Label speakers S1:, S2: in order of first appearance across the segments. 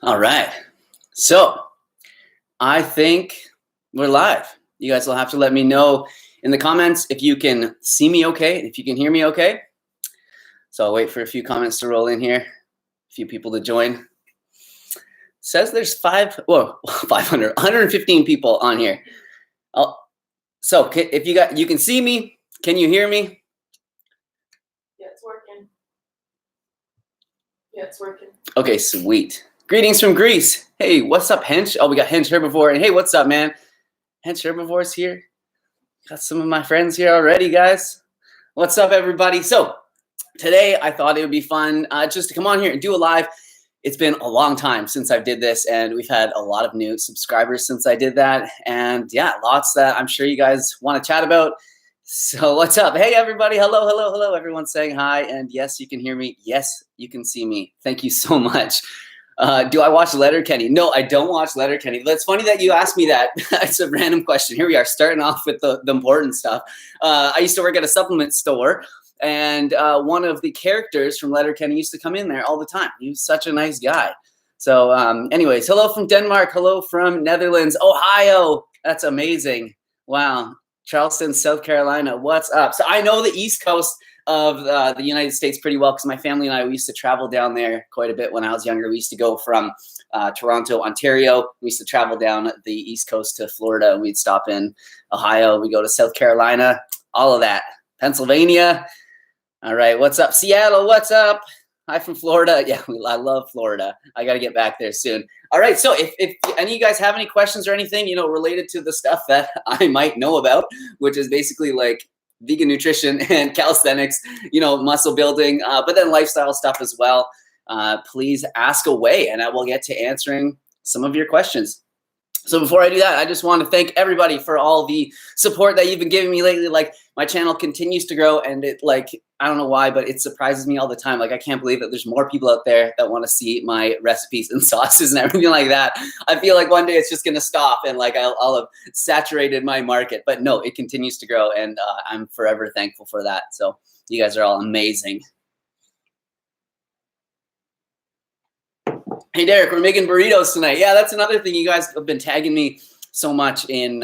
S1: All right. So I think we're live. You guys will have to let me know in the comments if you can see me okay, if you can hear me okay. So I'll wait for a few comments to roll in here, a few people to join. Says there's 500, 115 people on here. So if you can see me, can you hear me?
S2: Yeah, it's working. Yeah, it's working.
S1: Okay, sweet. Greetings from Greece. Hey, what's up, Hench? Oh, we got Hench Herbivore. And hey, what's up, man? Hench Herbivore's here. Got some of my friends here already, guys. What's up, everybody? So today I thought it would be fun just to come on here and do a live. It's been a long time since I did this, and we've had a lot of new subscribers since I did that. And yeah, lots that I'm sure you guys want to chat about. So what's up? Hey, everybody. Hello, hello, hello. Everyone's saying hi. And yes, you can hear me. Yes, you can see me. Thank you so much. Do I watch Letterkenny? No, I don't watch Letterkenny. It's funny that you asked me that. It's a random question. Here we are starting off with the important stuff. I used to work at a supplement store, and one of the characters from Letterkenny used to come in there all the time. He was such a nice guy. So anyways, hello from Denmark. Hello from Netherlands. Ohio. That's amazing. Wow. Charleston, South Carolina. What's up? So I know the East Coast of the United States pretty well because my family and I, we used to travel down there quite a bit when I was younger. We used to go from Toronto, Ontario. We used to travel down the East Coast to Florida, and we'd stop in Ohio. We go to South Carolina, all of that. Pennsylvania. All right, what's up? Seattle, what's up? Hi from Florida. Yeah, I love Florida. I got to get back there soon. All right, so if any of you guys have any questions or anything, related to the stuff that I might know about, which is basically like vegan nutrition and calisthenics, muscle building, but then lifestyle stuff as well, please ask away, and I will get to answering some of your questions. So before I do that, I just want to thank everybody for all the support that you've been giving me lately. Like, my channel continues to grow, and I don't know why, but it surprises me all the time. Like, I can't believe that there's more people out there that want to see my recipes and sauces and everything like that. I feel like one day it's just going to stop, and I'll have saturated my market. But no, it continues to grow, and I'm forever thankful for that. So you guys are all amazing. Hey, Derek, we're making burritos tonight. Yeah, that's another thing. You guys have been tagging me so much in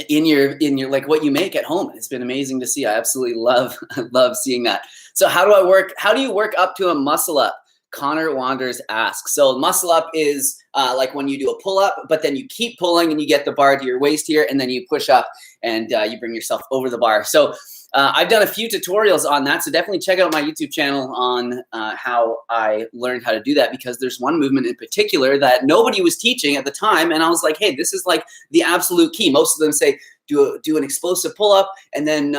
S1: your like what you make at home. It's been amazing to see. I absolutely love seeing that. So how do you work up to a muscle up? Connor Wanders asks. So muscle up is like when you do a pull up, but then you keep pulling and you get the bar to your waist here, and then you push up and you bring yourself over the bar. So I've done a few tutorials on that, so definitely check out my YouTube channel on how I learned how to do that, because there's one movement in particular that nobody was teaching at the time, and I was like, hey, this is like the absolute key. Most of them say do an explosive pull-up, and then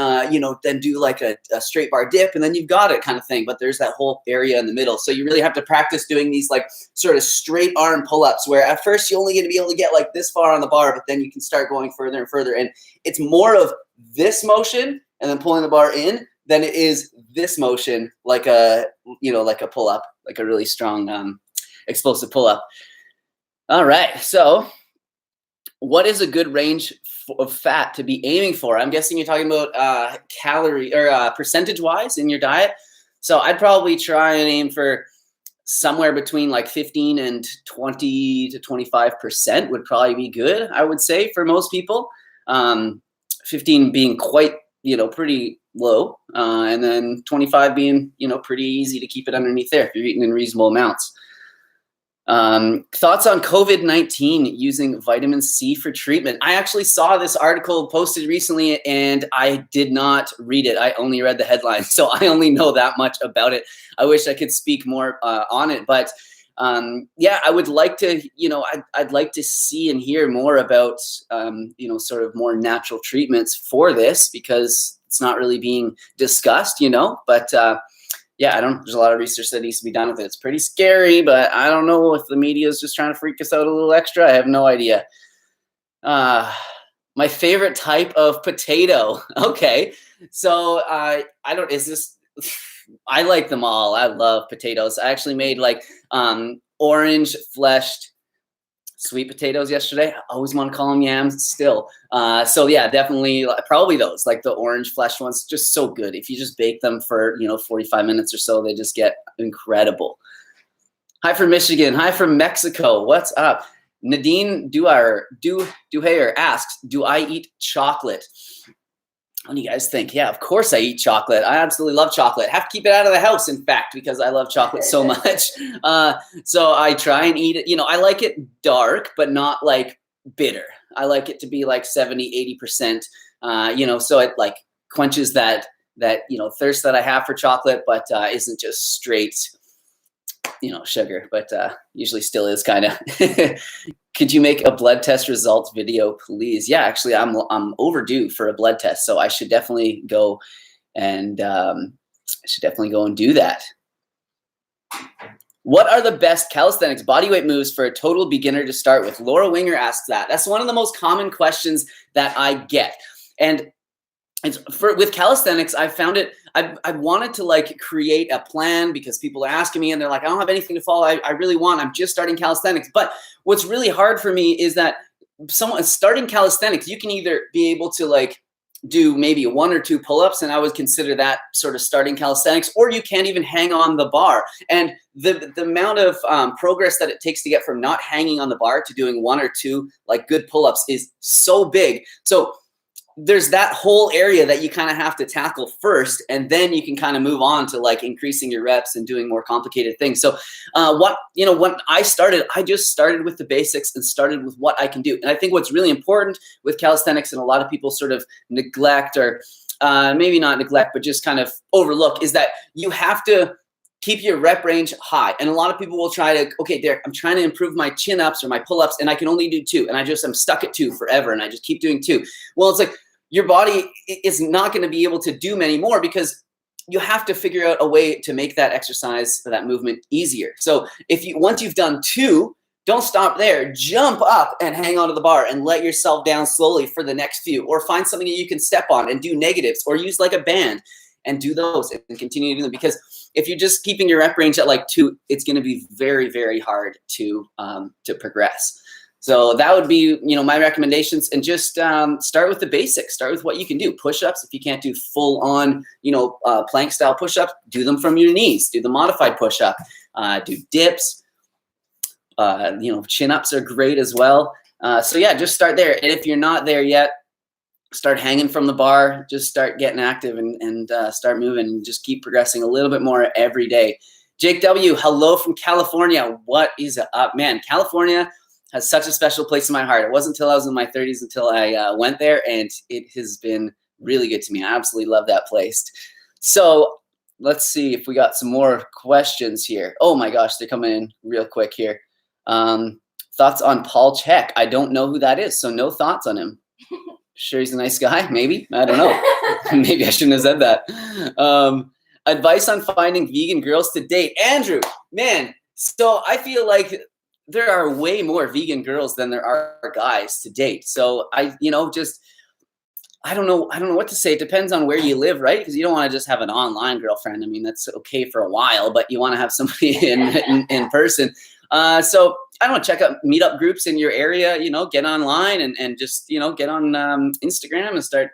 S1: then do like a straight bar dip, and then you've got it kind of thing. But there's that whole area in the middle, so you really have to practice doing these like sort of straight arm pull-ups, where at first you're only going to be able to get like this far on the bar, but then you can start going further and further, and it's more of this motion and then pulling the bar in than it is this motion, like a pull up, like a really strong explosive pull up. All right, so what is a good range of fat to be aiming for? I'm guessing you're talking about calorie or percentage wise in your diet. So I'd probably try and aim for somewhere between like 15 and 20 to 25% would probably be good, I would say, for most people. 15 being quite pretty low, and then 25 being, pretty easy to keep it underneath there if you're eating in reasonable amounts. Thoughts on COVID-19 using vitamin C for treatment? I actually saw this article posted recently, and I did not read it. I only read the headline, so I only know that much about it. I wish I could speak more on it, but yeah, I would like to, I'd like to see and hear more about, sort of more natural treatments for this, because it's not really being discussed, but yeah, there's a lot of research that needs to be done with it. It's pretty scary, but I don't know if the media is just trying to freak us out a little extra. I have no idea. My favorite type of potato. Okay. So I like them all. I love potatoes. I actually made like orange fleshed sweet potatoes yesterday. I always want to call them yams still. So yeah, definitely probably those, like the orange fleshed ones, just so good. If you just bake them for 45 minutes or so, they just get incredible. Hi from Michigan. Hi from Mexico. What's up? Nadine Duhayer asks, do I eat chocolate? What do you guys think? Yeah, of course I eat chocolate. I absolutely love chocolate. Have to keep it out of the house, in fact, because I love chocolate so much. So I try and eat it. You know, I like it dark, but not like bitter. I like it to be like 70, 80%, you know, so it like quenches that, you know, thirst that I have for chocolate, but isn't just straight, you know, sugar, but usually still is kind of. Could you make a blood test results video, please? Yeah, actually, I'm overdue for a blood test, so I should definitely go and do that. What are the best calisthenics bodyweight moves for a total beginner to start with? Laura Winger asks that. That's one of the most common questions that I get, and with calisthenics, I found it. I wanted to like create a plan because people are asking me and they're like, I don't have anything to follow. I'm just starting calisthenics. But what's really hard for me is that someone starting calisthenics, you can either be able to like do maybe 1 or 2 pull-ups, and I would consider that sort of starting calisthenics, or you can't even hang on the bar. And the amount of progress that it takes to get from not hanging on the bar to doing 1 or 2 like good pull-ups is so big. So there's that whole area that you kind of have to tackle first, and then you can kind of move on to like increasing your reps and doing more complicated things. So when I started, I just started with the basics and started with what I can do. And I think what's really important with calisthenics, and a lot of people sort of neglect, or maybe not neglect, but just kind of overlook, is that you have to keep your rep range high. And a lot of people will try to, okay, Derek, I'm trying to improve my chin-ups or my pull-ups, and I can only do 2. And I'm stuck at 2 forever, and I just keep doing 2. Well, it's like your body is not going to be able to do many more, because you have to figure out a way to make that exercise or that movement easier. So once you've done 2, don't stop there. Jump up and hang onto the bar and let yourself down slowly for the next few, or find something that you can step on and do negatives, or use like a band and do those and continue to do them. Because if you're just keeping your rep range at like 2, it's going to be very, very hard to progress. So that would be, my recommendations. And just start with the basics. Start with what you can do. Push-ups. If you can't do full-on, plank-style push-ups, do them from your knees. Do the modified push-up. Do dips. Chin-ups are great as well. So yeah, just start there. And if you're not there yet, start hanging from the bar. Just start getting active and start moving, and just keep progressing a little bit more every day. Jake W., hello from California. What is up, man? California has such a special place in my heart. It wasn't until I was in my 30s until I went there, and it has been really good to me. I absolutely love that place. So let's see if we got some more questions here. Oh my gosh, they're coming in real quick here. Thoughts on Paul Chek? I don't know who that is, so no thoughts on him. Sure he's a nice guy? Maybe. I don't know. Maybe I shouldn't have said that. Advice on finding vegan girls to date. Andrew, man, so I feel like there are way more vegan girls than there are guys to date. So I don't know what to say. It depends on where you live, right? Because you don't want to just have an online girlfriend. I mean, that's okay for a while, but you want to have somebody in person. So I don't know, check out meetup groups in your area, get online and just, get on Instagram and start,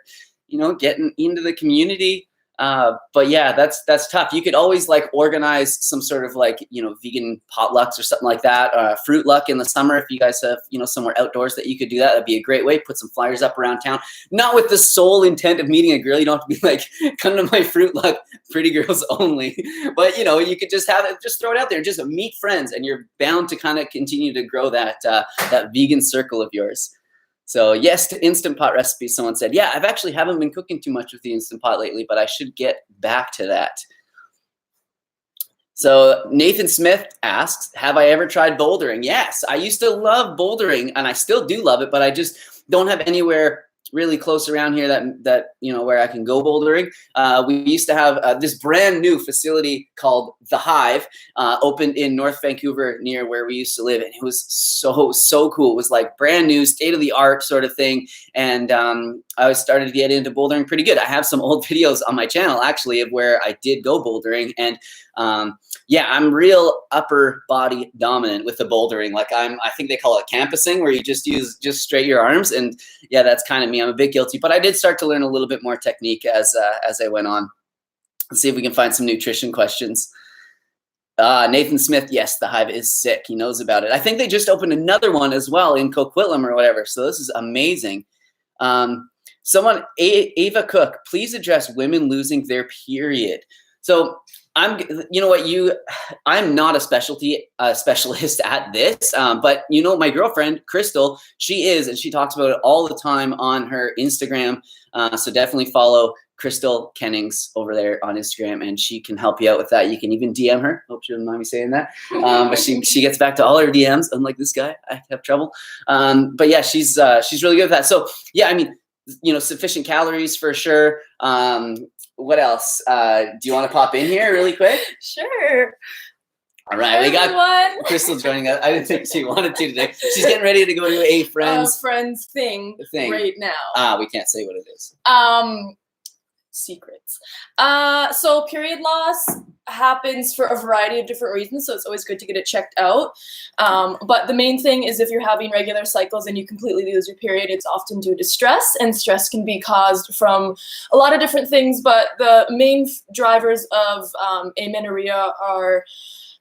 S1: getting into the community. But yeah, that's tough. You could always like organize some sort of like, vegan potlucks or something like that. Fruit luck in the summer. If you guys have, somewhere outdoors that you could do that, that'd be a great way. Put some flyers up around town, not with the sole intent of meeting a girl. You don't have to be like, come to my fruit luck, pretty girls only. But you could just have it, just throw it out there, just meet friends, and you're bound to kind of continue to grow that vegan circle of yours. So yes to Instant Pot recipes, someone said. Yeah, I've actually haven't been cooking too much with the Instant Pot lately, but I should get back to that. So Nathan Smith asks, have I ever tried bouldering? Yes, I used to love bouldering, and I still do love it, but I just don't have anywhere really close around here that where I can go bouldering. We used to have this brand new facility called The Hive, opened in North Vancouver near where we used to live, and it was so cool. It was like brand new, state of the art sort of thing, and I started to get into bouldering pretty good. I have some old videos on my channel actually of where I did go bouldering, and yeah, I'm real upper body dominant with the bouldering. Like I think they call it campusing, where you just straight your arms, and yeah, that's kind of me. I'm a bit guilty, but I did start to learn a little bit more technique as I went on. Let's see if we can find some nutrition questions. Nathan Smith, yes, the Hive is sick. He knows about it. I think they just opened another one as well in Coquitlam or whatever. So this is amazing. Someone, Ava Cook, please address women losing their period. So you know what, I'm not a specialist at this, but you know, my girlfriend, Crystal, she is, and she talks about it all the time on her Instagram. So definitely follow Crystal Kennings over there on Instagram, and she can help you out with that. You can even DM her. Hope she doesn't mind me saying that. But she gets back to all her DMs, unlike this guy. I have trouble. But yeah, she's really good at that. So yeah, I mean, you know, sufficient calories for sure. What else? Do you want to pop in here really quick?
S2: Sure.
S1: All right, we got Crystal joining us. I didn't think she wanted to today. She's getting ready to go to a friend's
S2: thing right now.
S1: We can't say what it is.
S2: Secrets. So period loss happens for a variety of different reasons, so it's always good to get it checked out. But the main thing is if you're having regular cycles and you completely lose your period, it's often due to stress, and stress can be caused from a lot of different things, but the main drivers of amenorrhea are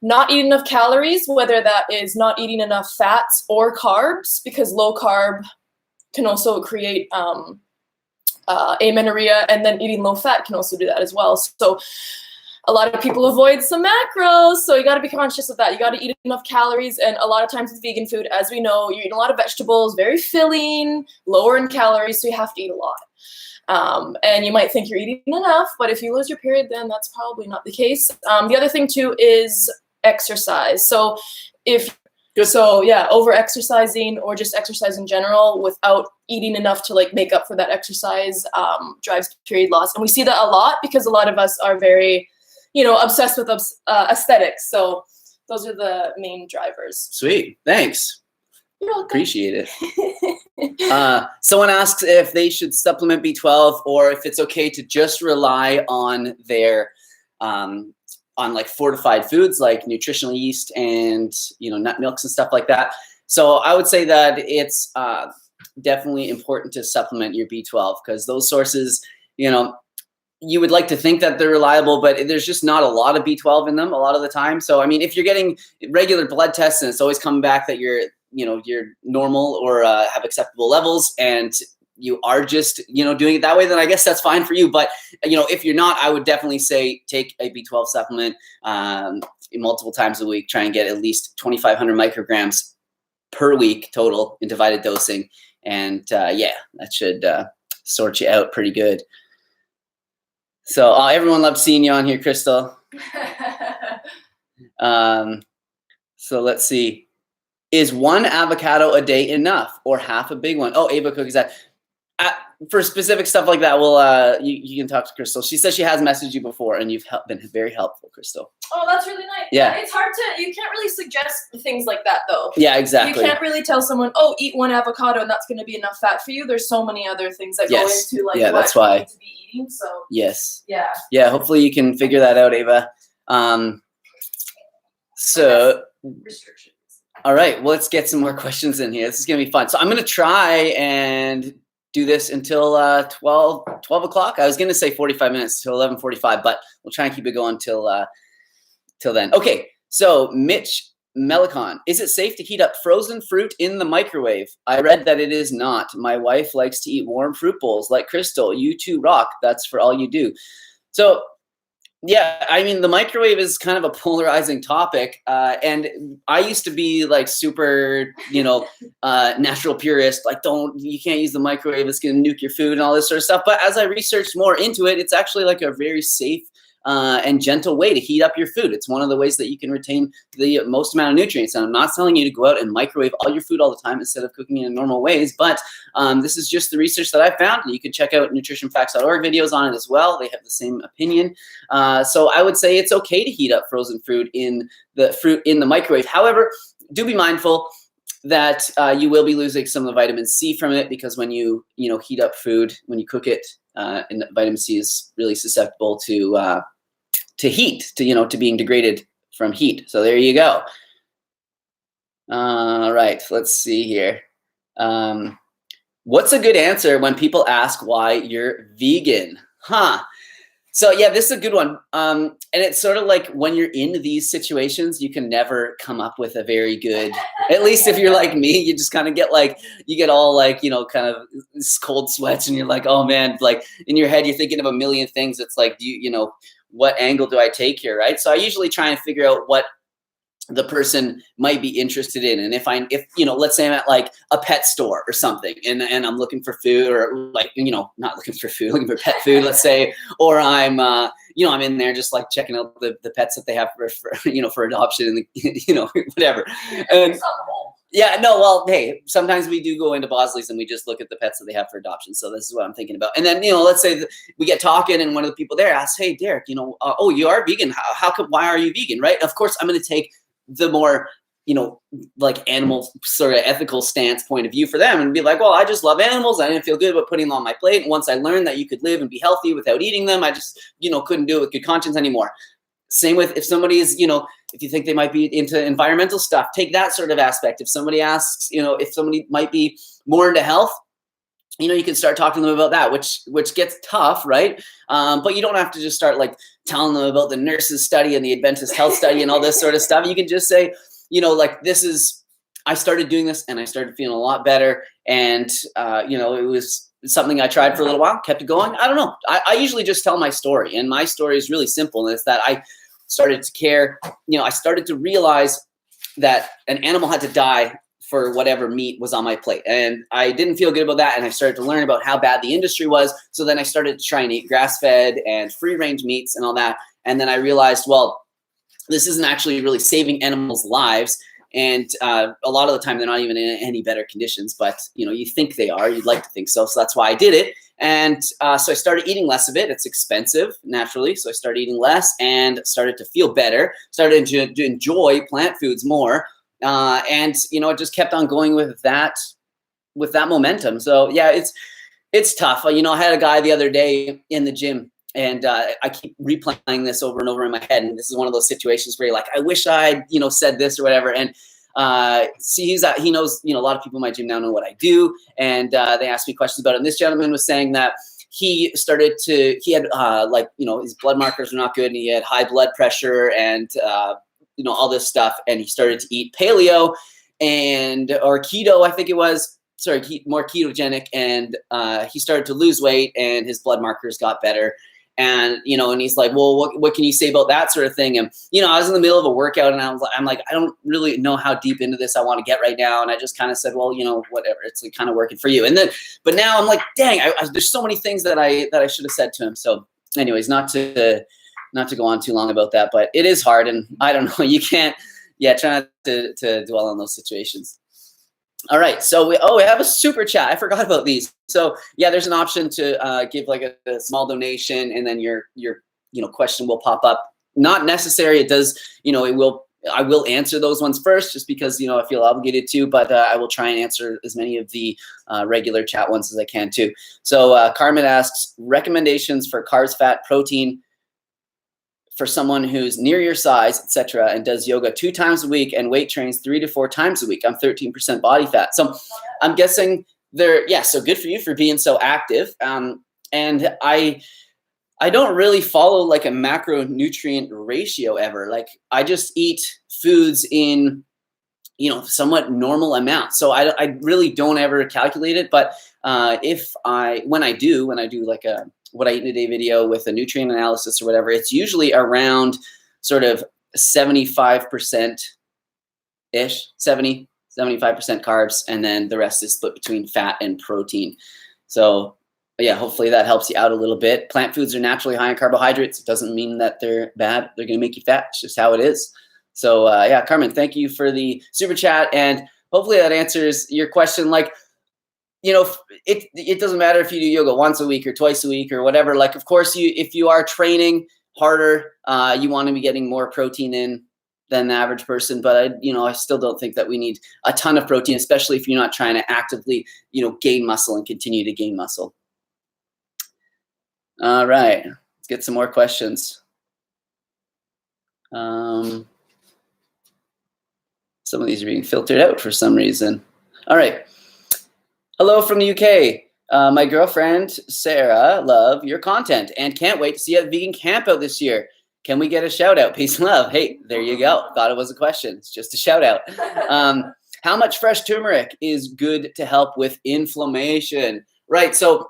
S2: not eating enough calories, whether that is not eating enough fats or carbs, because low carb can also create amenorrhea, and then eating low fat can also do that as well. So a lot of people avoid some macros, so you got to be conscious of that. You got to eat enough calories, and a lot of times with vegan food, as we know, you're eating a lot of vegetables, very filling, lower in calories, so you have to eat a lot. And you might think you're eating enough, but if you lose your period, then that's probably not the case. The other thing too is exercise. So over exercising or just exercise in general without eating enough to like make up for that exercise drives period loss. And we see that a lot because a lot of us are very, you know, obsessed with aesthetics. So those are the main drivers.
S1: Sweet. Thanks.
S2: You're welcome.
S1: Appreciate it. Someone asks if they should supplement B12 or if it's okay to just rely on their on like fortified foods like nutritional yeast and, you know, nut milks and stuff like that. So I would say that it's definitely important to supplement your B12 because those sources, you know, you would like to think that they're reliable, but there's just not a lot of B12 in them a lot of the time. So, I mean, if you're getting regular blood tests and it's always coming back that you're normal or have acceptable levels and you are just, you know, doing it that way, then I guess that's fine for you. But, you know, if you're not, I would definitely say take a B12 supplement multiple times a week. Try and get at least 2,500 micrograms per week total in divided dosing. And yeah, that should sort you out pretty good. So everyone loved seeing you on here, Crystal. So let's see. Is one avocado a day enough or half a big one? Oh, Ava Cook is that. For specific stuff like that, well, you can talk to Crystal. She says she has messaged you before, and you've been very helpful, Crystal.
S2: Oh, that's really nice.
S1: Yeah.
S2: It's hard to, you can't really suggest things like that, though.
S1: Yeah, exactly.
S2: You can't really tell someone, oh, eat one avocado, and that's going to be enough fat for you. There's so many other things that go into, like,
S1: yeah,
S2: what
S1: that's why.
S2: you need to be eating, so.
S1: Yes.
S2: Yeah.
S1: Yeah, hopefully you can figure that out, Ava. So,
S2: restrictions.
S1: All right, well, let's get some more questions in here. This is going to be fun. So I'm going to try and do this until 12 o'clock. I was going to say 45 minutes till 11:45, but we'll try and keep it going till then. Okay, so Mitch Melicon, is it safe to heat up frozen fruit in the microwave? I read that it is not. My wife likes to eat warm fruit bowls like Crystal. You two rock. That's for all you do. So yeah, I mean, the microwave is kind of a polarizing topic. And I used to be like super, natural purist, like you can't use the microwave. It's going to nuke your food and all this sort of stuff. But as I researched more into it, it's actually like a very safe and gentle way to heat up your food. It's one of the ways that you can retain the most amount of nutrients. And I'm not telling you to go out and microwave all your food all the time instead of cooking it in normal ways, but this is just the research that I found. And you can check out nutritionfacts.org videos on it as well. They have the same opinion. So I would say it's okay to heat up frozen fruit in the microwave. However, do be mindful that you will be losing some of the vitamin C from it, because when you heat up food, when you cook it, and vitamin C is really susceptible to heat, to being degraded from heat. So there you go. All right, let's see here. What's a good answer when people ask why you're vegan? So yeah, this is a good one. And it's sort of like when you're in these situations, you can never come up with a very good, at least if you're like me, you just kind of get like, you get all like, you know, kind of cold sweats and you're like, oh man, like in your head, you're thinking of a million things. It's like, you know, what angle do I take here, right? So I usually try and figure out what the person might be interested in. And if you know, let's say I'm at like a pet store or something and I'm looking for food, or like, you know, not looking for food, looking for pet food, let's say, or I'm, you know, I'm in there just like checking out the pets that they have for you know, for adoption and, you know, whatever. And yeah, no, well, hey, sometimes we do go into Bosley's and we just look at the pets that they have for adoption. So this is what I'm thinking about. And then, you know, let's say we get talking and one of the people there asks, hey, Derek, you know, oh, you are vegan. How come, why are you vegan? Right. Of course, I'm going to take the more, you know, like animal sort of ethical stance point of view for them and be like, well, I just love animals. I didn't feel good about putting them on my plate. And once I learned that you could live and be healthy without eating them, I just, you know, couldn't do it with good conscience anymore. Same with if somebody is, you know, if you think they might be into environmental stuff, take that sort of aspect. If somebody asks, you know, if somebody might be more into health, you know, you can start talking to them about that, which gets tough, right? But you don't have to just start like telling them about the nurses study and the Adventist health study and all this sort of stuff. You can just say, you know, like I started doing this and I started feeling a lot better. And, you know, it was something I tried for a little while, kept it going. I don't know. I usually just tell my story, and my story is really simple. And it's that I started to care, you know, I started to realize that an animal had to die for whatever meat was on my plate. And I didn't feel good about that. And I started to learn about how bad the industry was. So then I started to try and eat grass-fed and free-range meats and all that. And then I realized, well, this isn't actually really saving animals' lives. And a lot of the time, they're not even in any better conditions. But, you know, you think they are. You'd like to think so. So that's why I did it. And so I started eating less of it. It's expensive, naturally. So I started eating less and started to feel better, started to enjoy plant foods more. And, you know, it just kept on going with that momentum. So yeah, it's tough. You know, I had a guy the other day in the gym, and I keep replaying this over and over in my head. And this is one of those situations where you're like, I wish I'd, you know, said this or whatever. And see, he knows, you know, a lot of people in my gym now know what I do. And they asked me questions about it. And this gentleman was saying that he had like, you know, his blood markers were not good, and he had high blood pressure and, you know, all this stuff. And he started to eat paleo or keto, I think it was, more ketogenic. And he started to lose weight and his blood markers got better. And, you know, and he's like, well, what can you say about that sort of thing? And, you know, I was in the middle of a workout and I'm like, I don't really know how deep into this I want to get right now. And I just kind of said, well, you know, whatever, it's like kind of working for you. And then, but now I'm like, dang, there's so many things that I should have said to him. So anyways, not to go on too long about that, but it is hard. And I don't know, you can't, try not to dwell on those situations. All right, so we have a super chat. I forgot about these. So yeah, there's an option to give like a small donation, and then your question will pop up. Not necessary. It does, I will answer those ones first, just because I feel obligated to. But I will try and answer as many of the regular chat ones as I can too. So Carmen asks recommendations for carbs, fat, protein for someone who's near your size, etc., and does yoga 2 times a week and weight trains 3 to 4 times a week. I'm 13% body fat. So I'm guessing so good for you for being so active. And I don't really follow like a macronutrient ratio ever. Like I just eat foods in, somewhat normal amounts. So I really don't ever calculate it. But when I do like a what I eat in a day video with a nutrient analysis or whatever, it's usually around sort of 75% ish, 75% carbs. And then the rest is split between fat and protein. So yeah, hopefully that helps you out a little bit. Plant foods are naturally high in carbohydrates. It doesn't mean that they're bad. They're going to make you fat. It's just how it is. So yeah, Carmen, thank you for the super chat. And hopefully that answers your question. Like, it doesn't matter if you do yoga once a week or twice a week or whatever. Like, of course, if you are training harder, you want to be getting more protein in than the average person. But I still don't think that we need a ton of protein, especially if you're not trying to actively, gain muscle and continue to gain muscle. All right, let's get some more questions. Some of these are being filtered out for some reason. All right. Hello from the UK. My girlfriend, Sarah, love your content and can't wait to see you at Vegan Campout this year. Can we get a shout out? Peace and love. Hey, there you go. Thought it was a question. It's just a shout out. How much fresh turmeric is good to help with inflammation? Right. So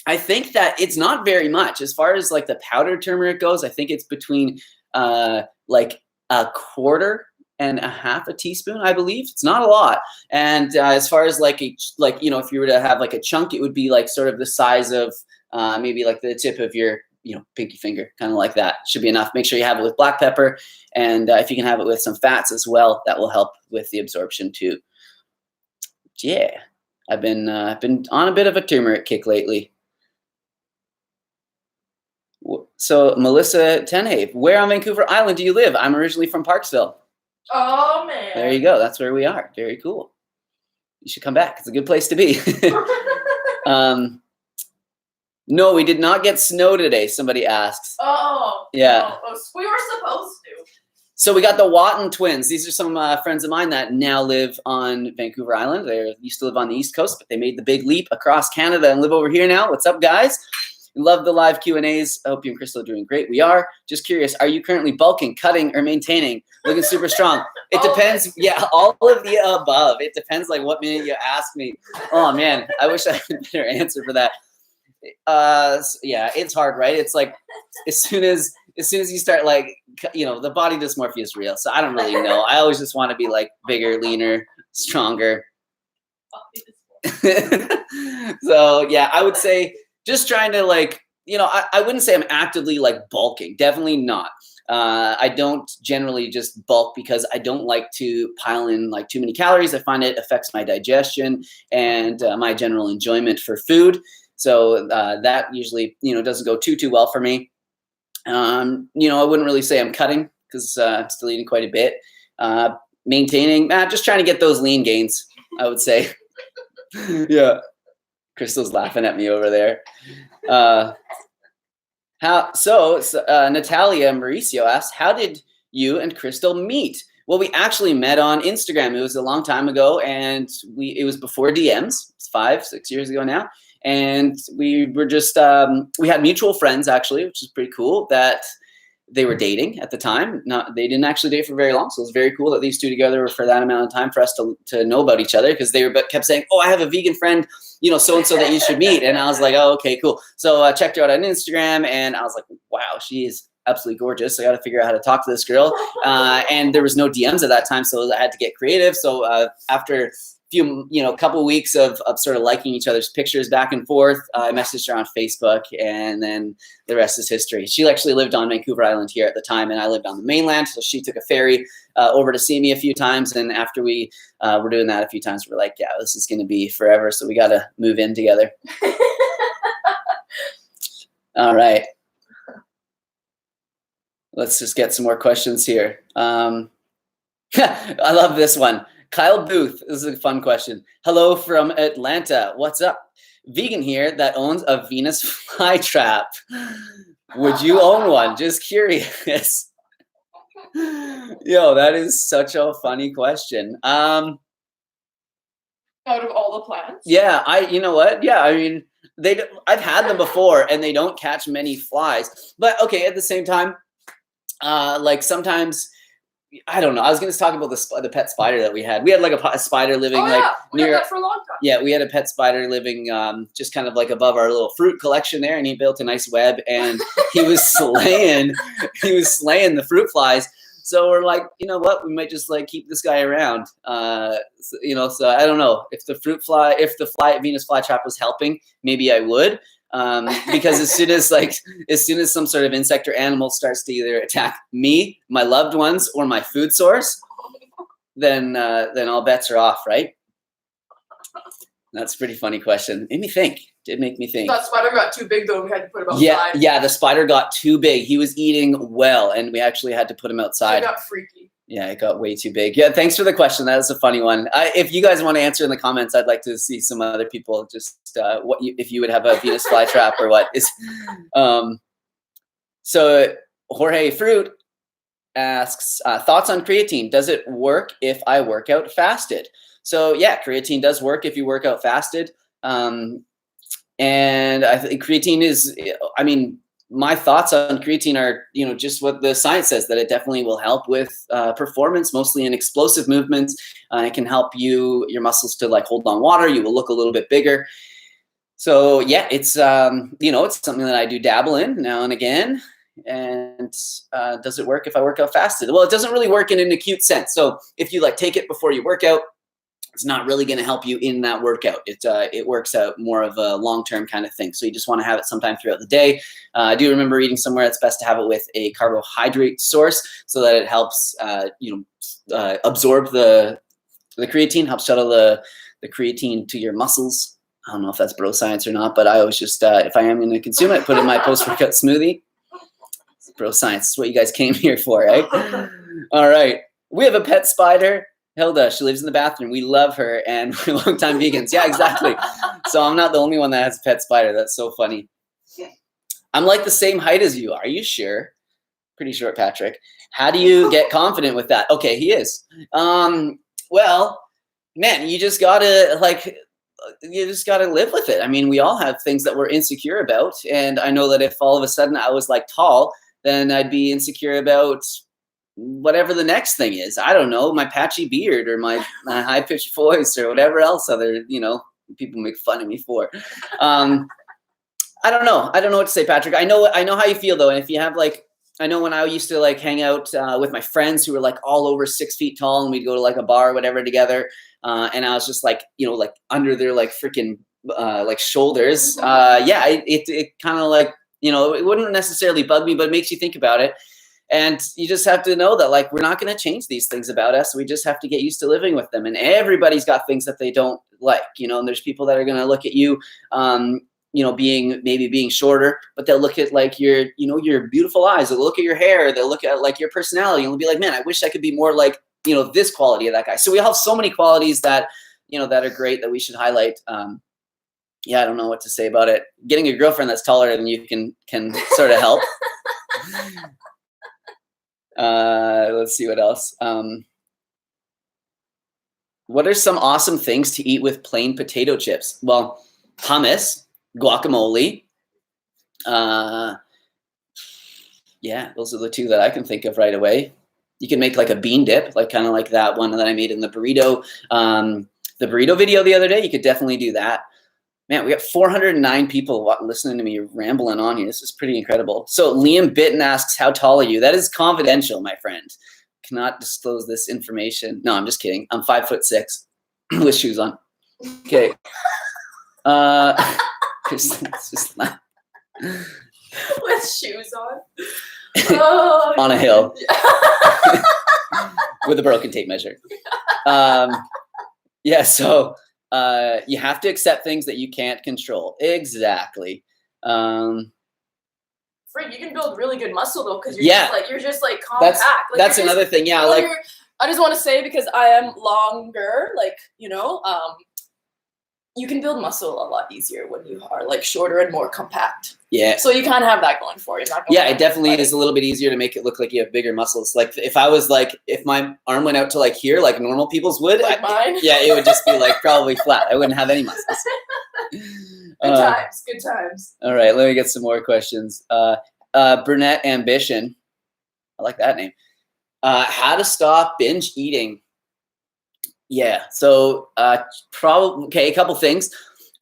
S1: I think that it's not very much as far as like the powdered turmeric goes. I think it's between like a quarter and a half a teaspoon, I believe. It's not a lot. And as far as like you know, if you were to have like a chunk, it would be like sort of the size of maybe like the tip of your pinky finger, kind of like that. Should be enough. Make sure you have it with black pepper, and if you can have it with some fats as well, that will help with the absorption too. Yeah, I've been on a bit of a turmeric kick lately. So Melissa Tenhave, where on Vancouver Island do you live? I'm originally from Parksville.
S2: Oh man.
S1: There you go. That's where we are. Very cool. You should come back. It's a good place to be. No, we did not get snow today, somebody asks.
S2: Oh.
S1: Yeah.
S2: No. We were supposed to.
S1: So we got the Wotton Twins. These are some friends of mine that now live on Vancouver Island. They used to live on the East Coast, but they made the big leap across Canada and live over here now. What's up, guys? Love the live Q&As. I hope you and Crystal are doing great. We are. Just curious, are you currently bulking, cutting, or maintaining? Looking super strong. It depends. Yeah, all of the above. It depends like what minute you ask me. Oh, man. I wish I had a better answer for that. Yeah, it's hard, right? It's like as soon as you start like, the body dysmorphia is real. So I don't really know. I always just want to be like bigger, leaner, stronger. So yeah, I would say just trying to like, I wouldn't say I'm actively like bulking. Definitely not. I don't generally just bulk because I don't like to pile in like too many calories. I find it affects my digestion and my general enjoyment for food. So that usually, doesn't go too well for me. I wouldn't really say I'm cutting because I'm still eating quite a bit. Maintaining, just trying to get those lean gains, I would say. Yeah. Crystal's laughing at me over there. Natalia Mauricio asks, how did you and Crystal meet? Well, we actually met on Instagram. It was a long time ago, and it was before DMs. It's 5-6 years ago now. And we were just, we had mutual friends actually, which is pretty cool that they were dating at the time. They didn't actually date for very long. So it was very cool that these two together were for that amount of time for us to know about each other, because they kept saying, oh, I have a vegan friend, so-and-so that you should meet. And I was like, oh, okay, cool. So I checked her out on Instagram and I was like, wow, she is absolutely gorgeous. I got to figure out how to talk to this girl. And there was no DMs at that time. So I had to get creative. So after couple weeks of sort of liking each other's pictures back and forth, I messaged her on Facebook, and then the rest is history. She actually lived on Vancouver Island here at the time, and I lived on the mainland. So she took a ferry over to see me a few times. And after we were doing that a few times, we're like, yeah, this is going to be forever. So we got to move in together. All right. Let's just get some more questions here. I love this one. Kyle Booth, this is a fun question. Hello from Atlanta. What's up? Vegan here that owns a Venus flytrap. Would you own one? Just curious. Yo, that is such a funny question.
S2: Out of all the plants?
S1: Yeah, you know what? Yeah, I mean, I've had them before and they don't catch many flies. But okay, at the same time, like sometimes, I don't know. I was going to talk about the pet spider that we had. We had like a spider living
S2: we had that for a long time.
S1: Yeah, we had a pet spider living just kind of like above our little fruit collection there, and he built a nice web, and he was slaying the fruit flies. So we're like, you know what? We might just like keep this guy around. So I don't know if the Venus flytrap was helping, maybe I would. Because as soon as some sort of insect or animal starts to either attack me, my loved ones, or my food source, then all bets are off, right? That's a pretty funny question. Made me think. Did make me think.
S2: That spider got too big though. We had to put him outside.
S1: Yeah, the spider got too big. He was eating well, and we actually had to put him outside.
S2: It got freaky.
S1: Yeah, it got way too big. Yeah, thanks for the question. That is a funny one. If you guys want to answer in the comments, I'd like to see some other people just if you would have a Venus flytrap or what is. So Jorge Fruit asks, thoughts on creatine. Does it work if I work out fasted? So yeah, creatine does work if you work out fasted. And I think creatine is, I mean, my thoughts on creatine are, just what the science says, that it definitely will help with performance, mostly in explosive movements. It can help your muscles to like hold on water. You will look a little bit bigger. So yeah, it's, it's something that I do dabble in now and again. And does it work if I work out fasted? Well, it doesn't really work in an acute sense. So if you like take it before you work out, it's not really going to help you in that workout. It works out more of a long-term kind of thing. So you just want to have it sometime throughout the day. I do remember reading somewhere it's best to have it with a carbohydrate source so that it helps, absorb the creatine, helps shuttle the creatine to your muscles. I don't know if that's bro science or not, but I always just, if I am going to consume it, put it in my post-workout smoothie. It's bro science. It's what you guys came here for, right? All right. We have a pet spider. Hilda, she lives in the bathroom. We love her, and we're longtime vegans. Yeah, exactly. So I'm not the only one that has a pet spider. That's so funny. I'm like the same height as you. Are you sure? Pretty short, Patrick. How do you get confident with that? Okay, he is. Well, man, you just gotta live with it. I mean, we all have things that we're insecure about, and I know that if all of a sudden I was like tall, then I'd be insecure about whatever the next thing is. I don't know, my patchy beard or my high-pitched voice or whatever else other, people make fun of me for. I don't know what to say, Patrick. I know how you feel though. And if you have like, I know when I used to like hang out with my friends who were like all over 6 feet tall, and we'd go to like a bar or whatever together. And I was just like, like under their like freaking like shoulders. It kind of like, it wouldn't necessarily bug me, but it makes you think about it. And you just have to know that like, we're not going to change these things about us. We just have to get used to living with them. And everybody's got things that they don't like, and there's people that are going to look at you, being shorter, but they'll look at like your beautiful eyes. They'll look at your hair. They'll look at like your personality, and they'll be like, man, I wish I could be more like, this quality of that guy. So we all have so many qualities that, that are great that we should highlight. I don't know what to say about it. Getting a girlfriend that's taller than you can sort of help. Let's see what else. What are some awesome things to eat with plain potato chips? Well, hummus, guacamole. Those are the two that I can think of right away. You can make like a bean dip, like kind of like that one that I made in the burrito video the other day. You could definitely do that. Man, we got 409 people listening to me rambling on here. This is pretty incredible. So Liam Bitten asks, how tall are you? That is confidential, my friend. Cannot disclose this information. No, I'm just kidding. I'm 5'6" with shoes on. Okay. It's just not.
S2: With shoes on. Oh,
S1: on a hill. With a broken tape measure. So you have to accept things that you can't control. Exactly.
S2: Frank, you can build really good muscle though, because you're just like compact.
S1: That's another thing. Yeah,
S2: I just want to say, because I am longer, you can build muscle a lot easier when you are like shorter and more compact.
S1: Yeah.
S2: So you kind of have that going for you.
S1: It definitely is a little bit easier to make it look like you have bigger muscles. Like if my arm went out to like here, like normal people's would,
S2: mine.
S1: It would just be like probably flat. I wouldn't have any muscles.
S2: Good times.
S1: All right, let me get some more questions. Brunette Ambition, I like that name. How to stop binge eating? Yeah, so a couple things.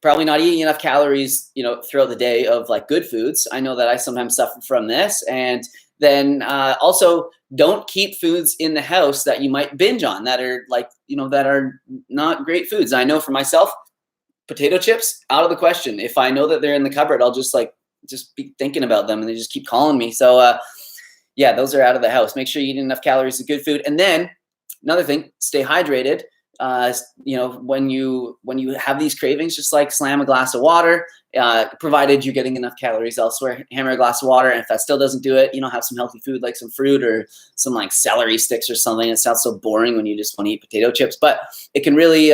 S1: Probably not eating enough calories, throughout the day of like good foods. I know that I sometimes suffer from this. And then also don't keep foods in the house that you might binge on that are like, that are not great foods. I know for myself, potato chips, out of the question. If I know that they're in the cupboard, I'll just be thinking about them and they just keep calling me. So those are out of the house. Make sure you eat enough calories of good food. And then another thing, stay hydrated. When you have these cravings, just like slam a glass of water, provided you're getting enough calories elsewhere, hammer a glass of water. And if that still doesn't do it, have some healthy food, like some fruit or some like celery sticks or something. It sounds so boring when you just want to eat potato chips, but it can really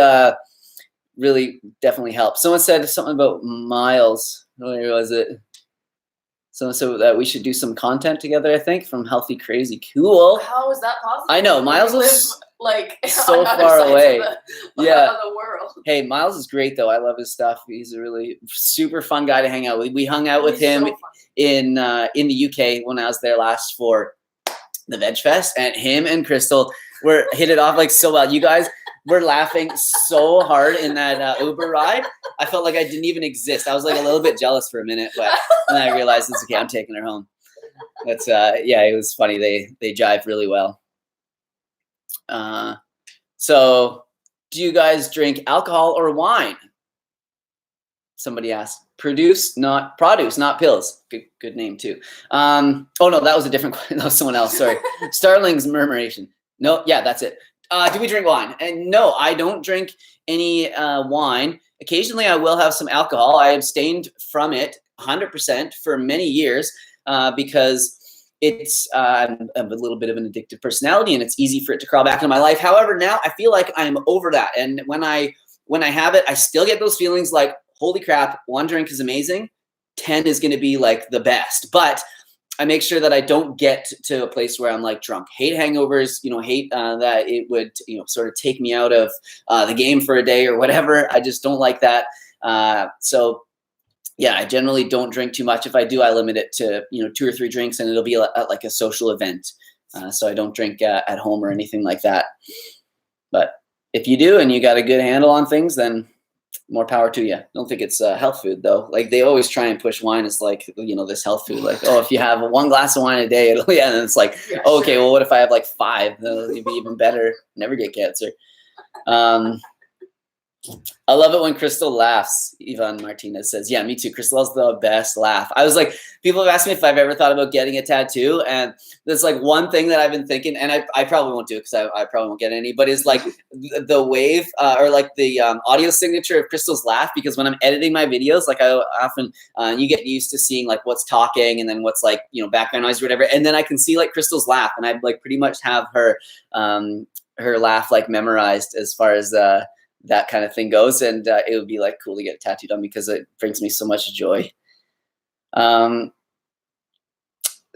S1: definitely help. Someone said something about miles. Where was it? So that we should do some content together, I think, from Healthy Crazy. Cool.
S2: How is that possible?
S1: I know, Miles is
S2: like
S1: so
S2: on other
S1: far
S2: sides
S1: away.
S2: of the world.
S1: Hey, Miles is great though. I love his stuff. He's a really super fun guy to hang out with. We hung out with him in the UK when I was there last for the Veg Fest, and him and Crystal hit it off like so well. You guys were laughing so hard in that Uber ride. I felt like I didn't even exist. I was like a little bit jealous for a minute, but then I realized it's okay. I'm taking her home. That's it was funny. They jive really well. So do you guys drink alcohol or wine? Somebody asked. Produce, not pills. Good name too. Oh no, that was a different question. That was someone else. Sorry. Starling's murmuration. No, yeah, that's it. Do we drink wine? And no, I don't drink any wine. Occasionally I will have some alcohol. I abstained from it 100% for many years because it's I'm a little bit of an addictive personality, and it's easy for it to crawl back into my life. However, now I feel like I'm over that. And when I have it, I still get those feelings like, holy crap, 1 drink is amazing. 10 is going to be like the best. But I make sure that I don't get to a place where I'm like drunk. Hate hangovers, hate that it would, sort of take me out of the game for a day or whatever. I just don't like that. So yeah, I generally don't drink too much. If I do, I limit it to, 2 or 3 drinks, and it'll be like a social event. So I don't drink at home or anything like that. But if you do and you got a good handle on things, then more power to you. Don't think it's health food though. Like they always try and push wine as like, this health food. Like, oh, if you have 1 glass of wine a day, and it's like, okay, well, what if I have like 5? That'll be even better. Never get cancer. I love it when Crystal laughs. Ivan Martinez says, yeah, me too. Crystal has the best laugh. I was like, people have asked me if I've ever thought about getting a tattoo. And there's like one thing that I've been thinking, and I probably won't do it because I probably won't get any, but is like the wave or like the audio signature of Crystal's laugh. Because when I'm editing my videos, like I often, you get used to seeing like what's talking and then what's like, background noise or whatever. And then I can see like Crystal's laugh, and I like pretty much have her laugh like memorized as far as that kind of thing goes, and it would be like cool to get tattooed on because it brings me so much joy.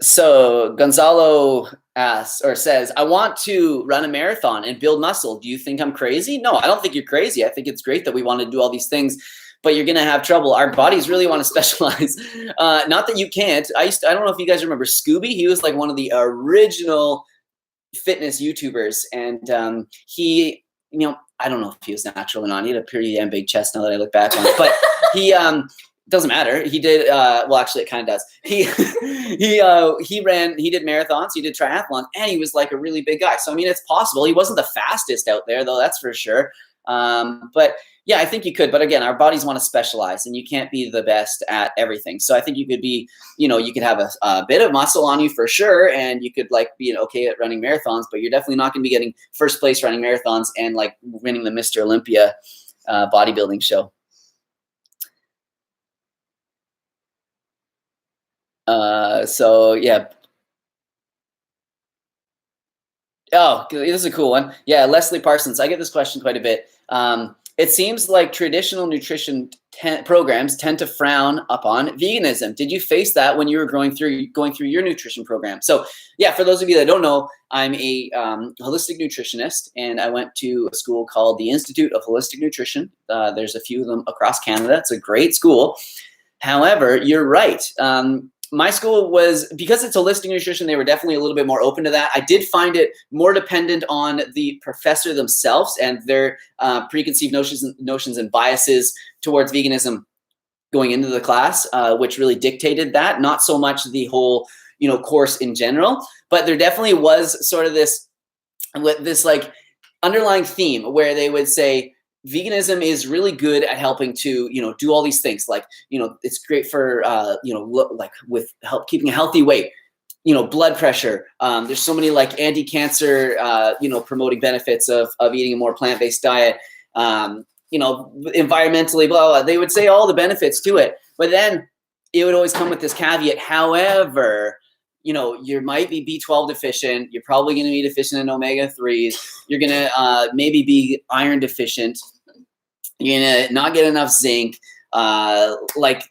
S1: So Gonzalo asks or says, I want to run a marathon and build muscle. Do you think I'm crazy? No, I don't think you're crazy. I think it's great that we want to do all these things, but you're going to have trouble. Our bodies really want to specialize. Not that you can't. I don't know if you guys remember Scooby. He was like one of the original fitness YouTubers, and he, I don't know if he was natural or not. He had a pretty damn big chest now that I look back on it. But he doesn't matter. He did well, actually it kind of does. He did marathons, he did triathlons, and he was like a really big guy. So I mean, it's possible. He wasn't the fastest out there though, that's for sure. But yeah, I think you could. But again, our bodies want to specialize, and you can't be the best at everything. So I think you could be, you could have a bit of muscle on you for sure, and you could like be okay at running marathons, but you're definitely not going to be getting first place running marathons and like winning the Mr. Olympia bodybuilding show. So yeah. Oh, this is a cool one. Yeah, Leslie Parsons. I get this question quite a bit. It seems like traditional nutrition programs tend to frown upon veganism. Did you face that when you were going through your nutrition program? So yeah, for those of you that don't know, I'm a holistic nutritionist, and I went to a school called the Institute of Holistic Nutrition. There's a few of them across Canada. It's a great school. However, you're right. My school was, because it's holistic nutrition, they were definitely a little bit more open to that. I did find it more dependent on the professor themselves and their preconceived notions and biases towards veganism going into the class, which really dictated that, not so much the whole, course in general. But there definitely was sort of this like underlying theme where they would say, veganism is really good at helping to, do all these things. Like, it's great for, like with help keeping a healthy weight, blood pressure. There's so many like anti-cancer, promoting benefits of eating a more plant-based diet. Environmentally, blah, blah. They would say all the benefits to it, but then it would always come with this caveat. However, you might be B12 deficient. You're probably going to be deficient in omega-3s. You're going to maybe be iron deficient. You're going to not get enough zinc. like,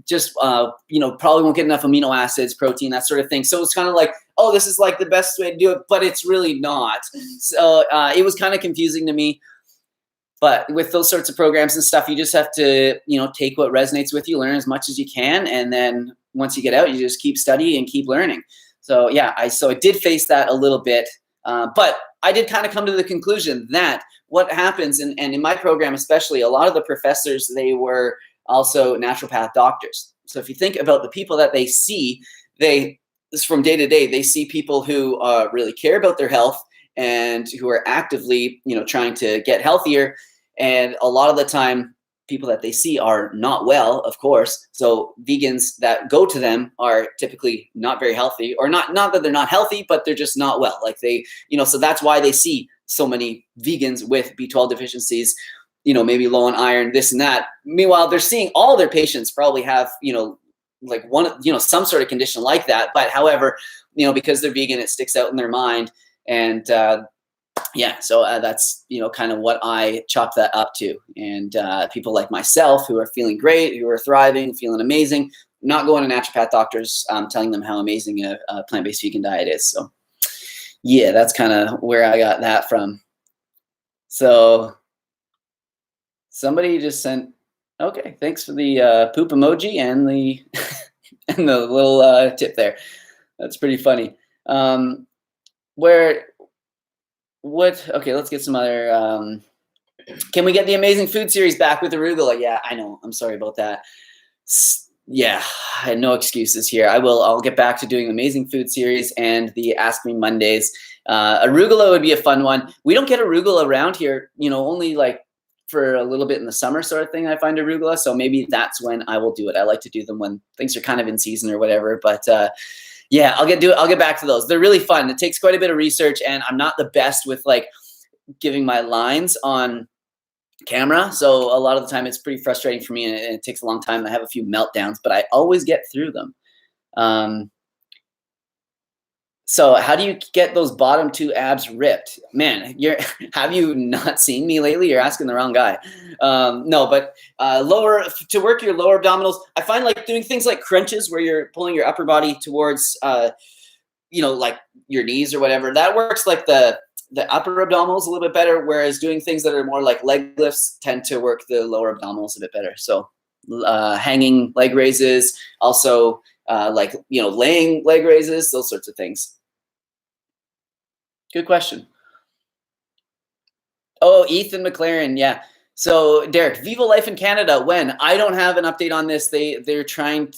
S1: just, probably won't get enough amino acids, protein, that sort of thing. So it's kind of like, oh, this is like the best way to do it, but it's really not. So it was kind of confusing to me. But with those sorts of programs and stuff, you just have to, take what resonates with you, learn as much as you can. And then once you get out, you just keep studying and keep learning. So yeah, I did face that a little bit. But I did kind of come to the conclusion that what happens, and in my program especially, a lot of the professors, they were also naturopath doctors. So if you think about the people that they see, from day to day, they see people who really care about their health and who are actively, trying to get healthier. And a lot of the time, people that they see are not well, of course. So vegans that go to them are typically not very healthy, or not that they're not healthy, but they're just not well. Like they, so that's why they see so many vegans with B12 deficiencies, maybe low on iron, this and that. Meanwhile, they're seeing all their patients probably have, like some sort of condition like that. But however, because they're vegan, it sticks out in their mind. And so that's, kind of what I chalk that up to. And people like myself who are feeling great, who are thriving, feeling amazing, not going to naturopath doctors, telling them how amazing a plant-based vegan diet is. So yeah, that's kind of where I got that from. So somebody just sent, okay, thanks for the poop emoji and the and the little tip there. That's pretty funny. Okay, let's get some other, can we get the Amazing Food series back with arugula? Yeah, I know. I'm sorry about that. Yeah, I had no excuses here. I'll get back to doing the Amazing Food series and the Ask Me Mondays. Arugula would be a fun one. We don't get arugula around here, only like for a little bit in the summer sort of thing. I find arugula. So maybe that's when I will do it. I like to do them when things are kind of in season or whatever. But yeah, I'll get back to those. They're really fun. It takes quite a bit of research, and I'm not the best with like giving my lines on camera. So a lot of the time it's pretty frustrating for me, and it takes a long time. I have a few meltdowns, but I always get through them. So how do you get those bottom two abs ripped? Man, have you not seen me lately? You're asking the wrong guy. No, but to work your lower abdominals, I find like doing things like crunches where you're pulling your upper body towards, like your knees or whatever. That works like the upper abdominals a little bit better, whereas doing things that are more like leg lifts tend to work the lower abdominals a bit better. So hanging leg raises, also laying leg raises, those sorts of things. Good question. Oh, Ethan McLaren. Yeah. So Derek, Viva Life in Canada, when? I don't have an update on this. They're trying,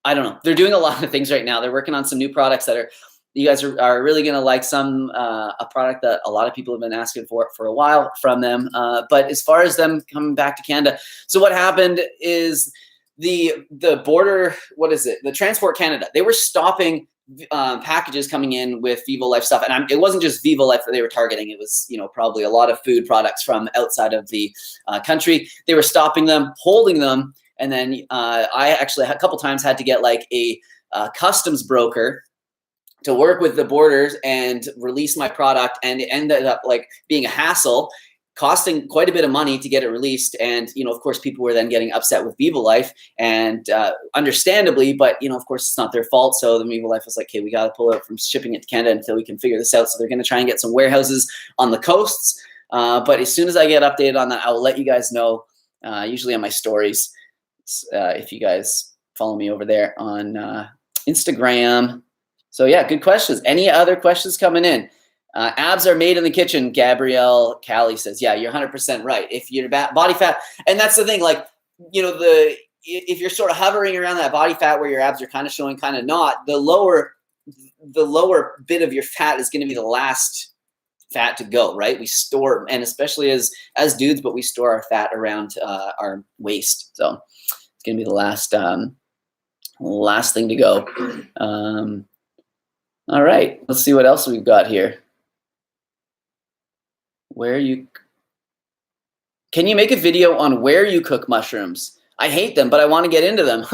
S1: I don't know. They're doing a lot of things right now. They're working on some new products that you guys are really going to like. A product that a lot of people have been asking for a while from them. But as far as them coming back to Canada, so what happened is the border, what is it? The Transport Canada, they were stopping packages coming in with Viva Life stuff. And it wasn't just Viva Life that they were targeting. It was, probably a lot of food products from outside of the country. They were stopping them, holding them. And then I actually a couple times had to get like a customs broker to work with the borders and release my product. And it ended up like being a hassle, costing quite a bit of money to get it released. And, of course, people were then getting upset with Viva Life, and understandably, but, of course, it's not their fault. So the Viva Life was like, okay, we got to pull out from shipping it to Canada until we can figure this out. So they're going to try and get some warehouses on the coasts. But as soon as I get updated on that, I will let you guys know, usually on my stories, if you guys follow me over there on Instagram. So yeah, good questions. Any other questions coming in? Abs are made in the kitchen, Gabrielle Callie says. Yeah, you're 100% right. If your body fat, and that's the thing, like, if you're sort of hovering around that body fat where your abs are kind of showing, kind of not, the lower bit of your fat is going to be the last fat to go, right? We store, and especially as dudes, but we store our fat around our waist. So it's going to be the last thing to go. All right, let's see what else we've got here. Can you make a video on where you cook mushrooms? I hate them, but I want to get into them.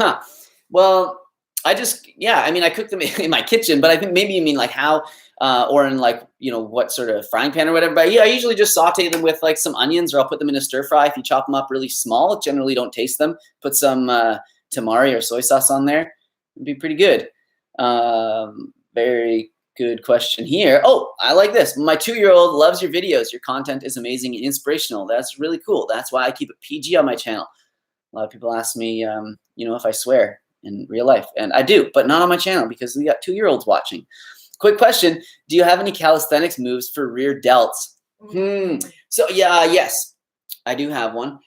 S1: Well, I mean, I cook them in my kitchen, but I think maybe you mean like how, or in like, what sort of frying pan or whatever. But yeah, I usually just saute them with like some onions, or I'll put them in a stir fry. If you chop them up really small, generally don't taste them. Put some tamari or soy sauce on there. It'd be pretty good. Very good question here. Oh, I like this. My 2-year-old loves your videos. Your content is amazing and inspirational. That's really cool. That's why I keep it PG on my channel. A lot of people ask me, if I swear in real life, and I do, but not on my channel because we got 2-year-olds watching. Quick question: do you have any calisthenics moves for rear delts? So yes, I do have one.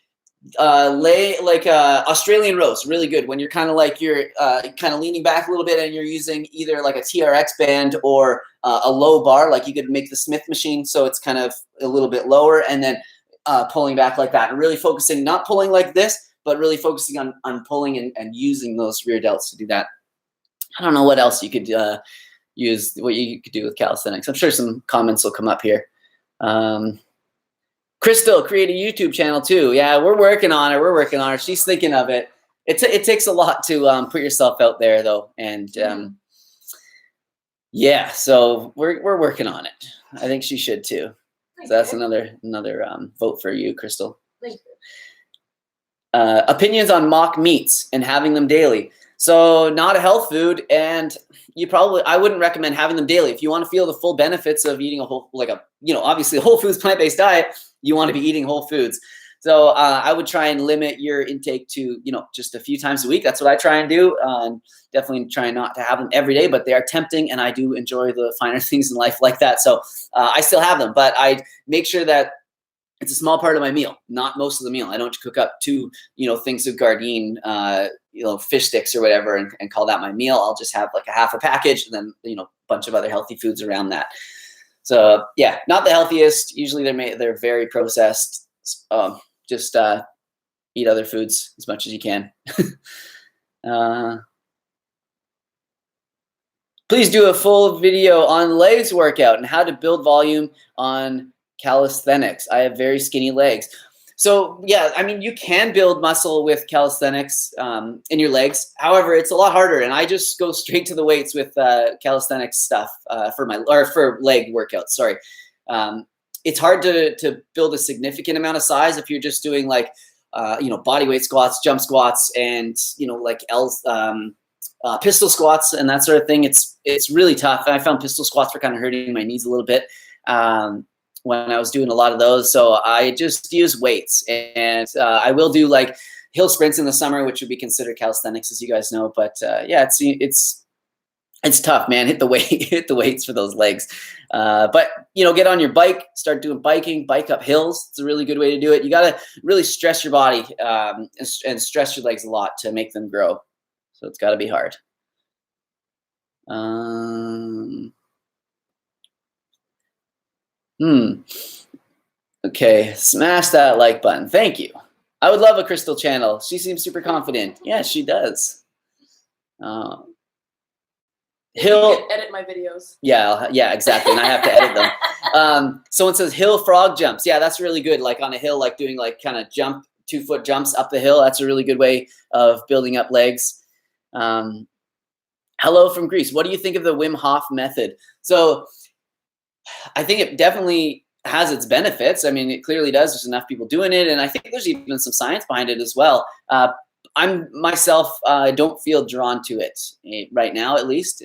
S1: Australian rows, really good when you're kind of like you're kind of leaning back a little bit and you're using either like a TRX band or a low bar. Like you could make the Smith machine so it's kind of a little bit lower, and then pulling back like that, and really focusing, not pulling like this, but really focusing on pulling and using those rear delts to do that. I don't know what else you could use, what you could do with calisthenics. I'm sure some comments will come up here. Crystal, create a YouTube channel too. Yeah, we're working on it. She's thinking of it. It takes a lot to put yourself out there though. And yeah, so we're working on it. I think she should too. So that's another vote for you, Crystal.
S2: Thank you.
S1: Opinions on mock meats and having them daily. So not a health food, and I wouldn't recommend having them daily. If you want to feel the full benefits of eating obviously a whole foods plant-based diet, you want to be eating whole foods. So I would try and limit your intake to, just a few times a week. That's what I try and do. Definitely try not to have them every day, but they are tempting, and I do enjoy the finer things in life like that. So I still have them, but I make sure that it's a small part of my meal, not most of the meal. I don't cook up 2, things of Gardein, fish sticks or whatever, and call that my meal. I'll just have like a half a package, and then, a bunch of other healthy foods around that. So yeah, not the healthiest. Usually they're very processed. Just eat other foods as much as you can. Please do a full video on legs workout and how to build volume on calisthenics. I have very skinny legs. So yeah, I mean, you can build muscle with calisthenics in your legs. However, it's a lot harder, and I just go straight to the weights with calisthenics stuff for leg workouts. Sorry. It's hard to build a significant amount of size if you're just doing like bodyweight squats, jump squats, and pistol squats and that sort of thing. It's really tough. I found pistol squats were kind of hurting my knees a little bit when I was doing a lot of those. So I just use weights, and I will do like hill sprints in the summer, which would be considered calisthenics, as you guys know. But yeah, it's tough, man. Hit the weights for those legs. But get on your bike, start doing biking, bike up hills. It's a really good way to do it. You got to really stress your body and stress your legs a lot to make them grow. So it's got to be hard. Okay, smash that like button. Thank you. I would love a Crystal channel. She seems super confident. Yeah, she does. Hill,
S2: edit my videos.
S1: Yeah, exactly. And I have to edit them. Someone says hill frog jumps. Yeah, that's really good. Like on a hill, like doing like kind of 2-foot jumps up the hill. That's a really good way of building up legs. Hello from Greece. What do you think of the Wim Hof method? So I think it definitely has its benefits. I mean, it clearly does. There's enough people doing it. And I think there's even some science behind it as well. I'm myself, I don't feel drawn to it right now, at least.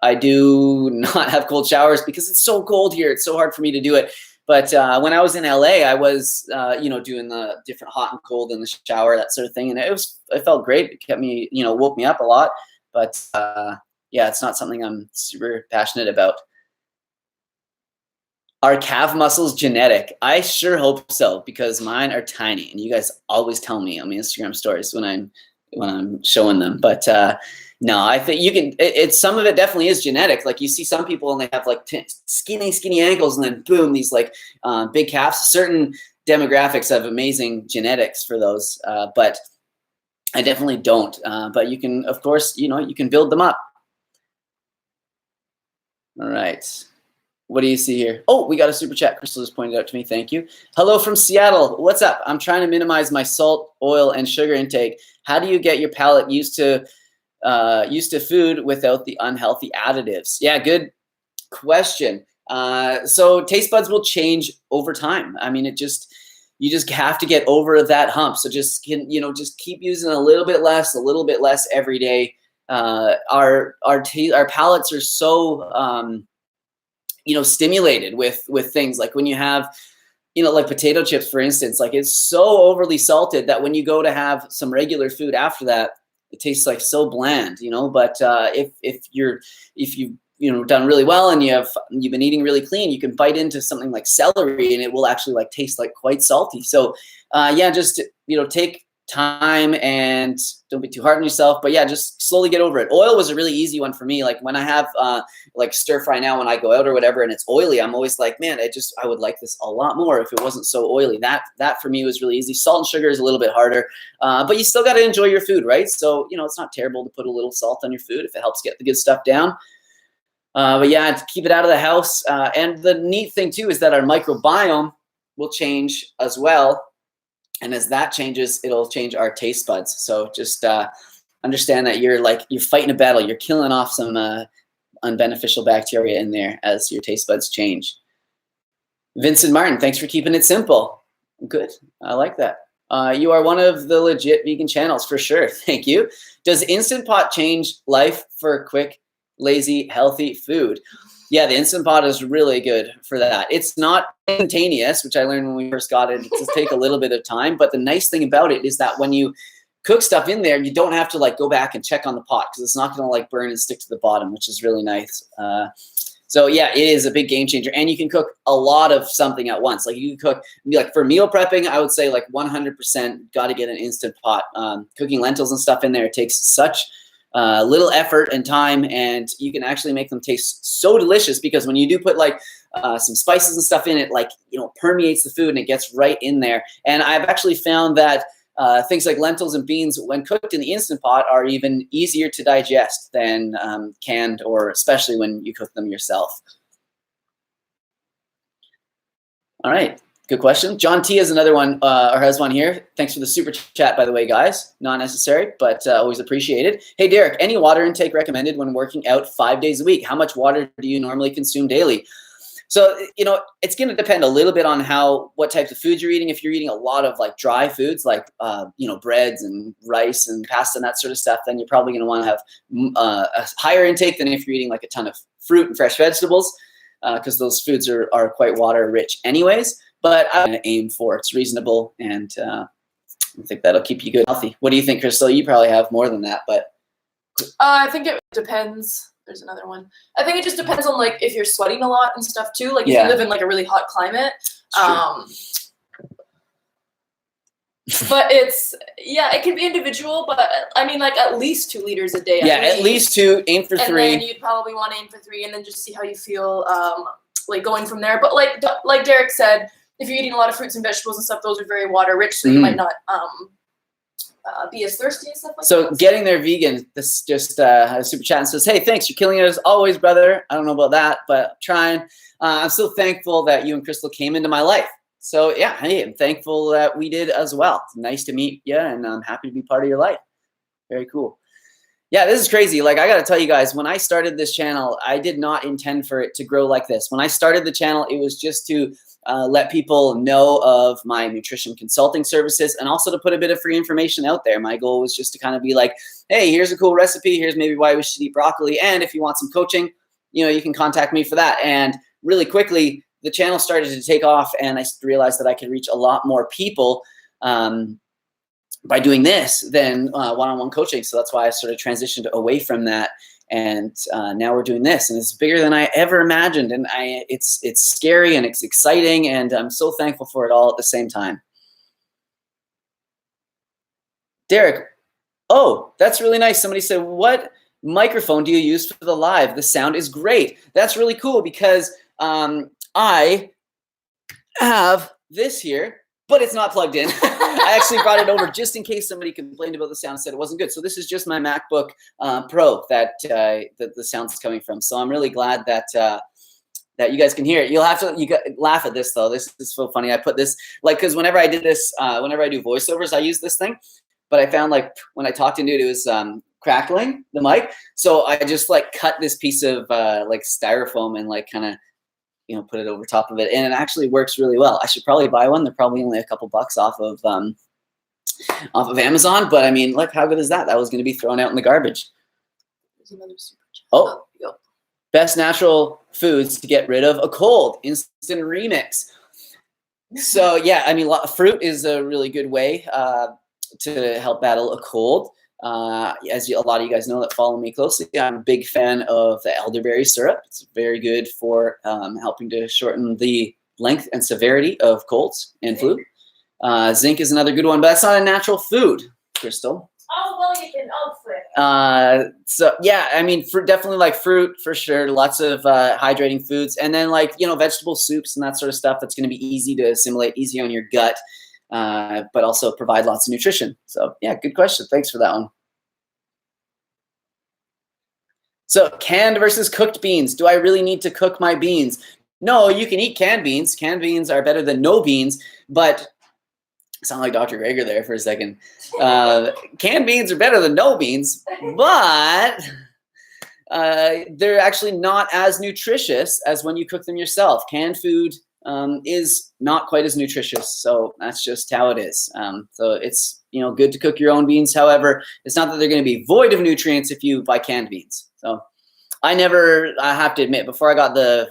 S1: I do not have cold showers because it's so cold here. It's so hard for me to do it. But when I was in LA, I was, doing the different hot and cold in the shower, that sort of thing. And it felt great. It kept me, woke me up a lot. But yeah, it's not something I'm super passionate about. Are calf muscles genetic? I sure hope so, because mine are tiny, and you guys always tell me on my Instagram stories when I'm showing them. But no, I think you can. Some of it definitely is genetic. Like you see some people and they have like skinny ankles, and then boom, these like big calves. Certain demographics have amazing genetics for those, but I definitely don't. But you can, of course, you can build them up. All right. What do you see here? Oh, we got a super chat. Crystal just pointed out to me. Thank you. Hello from Seattle. What's up? I'm trying to minimize my salt, oil, and sugar intake. How do you get your palate used to used to food without the unhealthy additives? Yeah, good question. So taste buds will change over time. I mean, you just have to get over that hump. So just keep using a little bit less every day. Our palates are so stimulated with things like when you have like potato chips, for instance, like it's so overly salted that when you go to have some regular food after that, it tastes like so bland, but if you've done really well and you've been eating really clean, you can bite into something like celery and it will actually like taste like quite salty. So just take time and don't be too hard on yourself, but just slowly get over it. Oil was a really easy one for me. Like when I have like stir fry now when I go out or whatever and it's oily, I'm always like, man, I would like this a lot more if it wasn't so oily. That for me was really easy. Salt and sugar is a little bit harder, but you still got to enjoy your food, right? So it's not terrible to put a little salt on your food if it helps get the good stuff down. But to keep it out of the house. And the neat thing too is that our microbiome will change as well. And as that changes, it'll change our taste buds. So just understand that you're fighting a battle. You're killing off some unbeneficial bacteria in there as your taste buds change. Vincent Martin, thanks for keeping it simple. Good. I like that. You are one of the legit vegan channels for sure. Thank you. Does Instant Pot change life for quick, lazy, healthy food? Yeah, the Instant Pot is really good for that. It's not instantaneous, which I learned when we first got it. It does take a little bit of time. But the nice thing about it is that when you cook stuff in there, you don't have to go back and check on the pot because it's not going to burn and stick to the bottom, which is really nice. So it is a big game changer. And you can cook a lot of something at once. Like you can cook, for meal prepping, I would say 100% got to get an Instant Pot. Cooking lentils and stuff in there, it takes such little effort and time, and you can actually make them taste so delicious because when you do put some spices and stuff in it, permeates the food and it gets right in there. And I've actually found that things like lentils and beans, when cooked in the Instant Pot, are even easier to digest than canned, or especially when you cook them yourself. All right. Good question. John T has another one, or has one here. Thanks for the super chat, by the way, guys. Not necessary, but always appreciated. Hey, Derek, any water intake recommended when working out 5 days a week? How much water do you normally consume daily? So, it's going to depend a little bit on what types of foods you're eating. If you're eating a lot of dry foods, breads and rice and pasta and that sort of stuff, then you're probably going to want to have a higher intake than if you're eating a ton of fruit and fresh vegetables, because those foods are quite water rich anyways. But I'm going to aim for it's reasonable, and I think that'll keep you good and healthy. What do you think, Crystal? You probably have more than that, but
S2: I think it depends. There's another one. I think it just depends on if you're sweating a lot and stuff too. If you live in a really hot climate. But it can be individual, but I mean at least 2 liters a day.
S1: At least 2. Aim for 3.
S2: And then you'd probably want to aim for 3, and then just see how you feel going from there. But like Derek said, if you're eating a lot of fruits and vegetables and stuff, those are very water rich, so you might not be as thirsty and stuff like that. So
S1: getting there vegan, this just had a super chat and says, hey, thanks, you're killing it as always, brother. I don't know about that, but I'm trying. I'm so thankful that you and Crystal came into my life. So hey, I'm thankful that we did as well. It's nice to meet you, and I'm happy to be part of your life. Very cool. Yeah, this is crazy. I got to tell you guys, when I started this channel, I did not intend for it to grow like this. When I started the channel, it was just to let people know of my nutrition consulting services, and also to put a bit of free information out there. My goal was just to kind of be like, hey, here's a cool recipe. Here's maybe why we should eat broccoli. And if you want some coaching, you can contact me for that. And really quickly, the channel started to take off, and I realized that I could reach a lot more people by doing this than one-on-one coaching. So that's why I sort of transitioned away from that. And now we're doing this, and it's bigger than I ever imagined. And it's scary and it's exciting, and I'm so thankful for it all at the same time. Derek, oh, that's really nice. Somebody said, what microphone do you use for the live? The sound is great. That's really cool because I have this here, but it's not plugged in. I actually brought it over just in case somebody complained about the sound and said it wasn't good. So this is just my MacBook Pro that the sound's coming from. So I'm really glad that that you guys can hear it. You'll have to laugh at this though. This is so funny. I put this because whenever I did this, whenever I do voiceovers, I use this thing. But I found when I talked into it, it was crackling the mic. So I just like cut this piece of like styrofoam and like kind of, you know, put it over top of it, and it actually works really well. I should probably buy one. They're probably only a couple bucks off of Amazon, but I mean, look, how good is that? That was going to be thrown out in the garbage.
S2: There's another super chat.
S1: Oh,
S2: Yep.
S1: best natural foods to get rid of a cold, instant remix. So yeah, I mean, fruit is a really good way to help battle a cold. As a lot of you guys know that follow me closely, I'm a big fan of the elderberry syrup. It's very good for helping to shorten the length and severity of colds and flu. Zinc is another good one, but that's not a natural food, Crystal.
S2: Oh, well, you can flip.
S1: So yeah, I mean, definitely like fruit for sure. Lots of hydrating foods, and then like, you know, vegetable soups and that sort of stuff. That's going to be easy to assimilate, easy on your gut, but also provide lots of nutrition. So yeah, good question. Thanks for that one. So canned versus cooked beans. Do I really need to cook my beans? No, you can eat canned beans. Canned beans are better than no beans, but sound like Dr. Greger there for a second. Canned beans are better than no beans, but they're actually not as nutritious as when you cook them yourself. Canned food is not quite as nutritious, so that's just how it is. So it's, you know, good to cook your own beans. However, it's not that they're going to be void of nutrients if you buy canned beans. So I have to admit, before I got the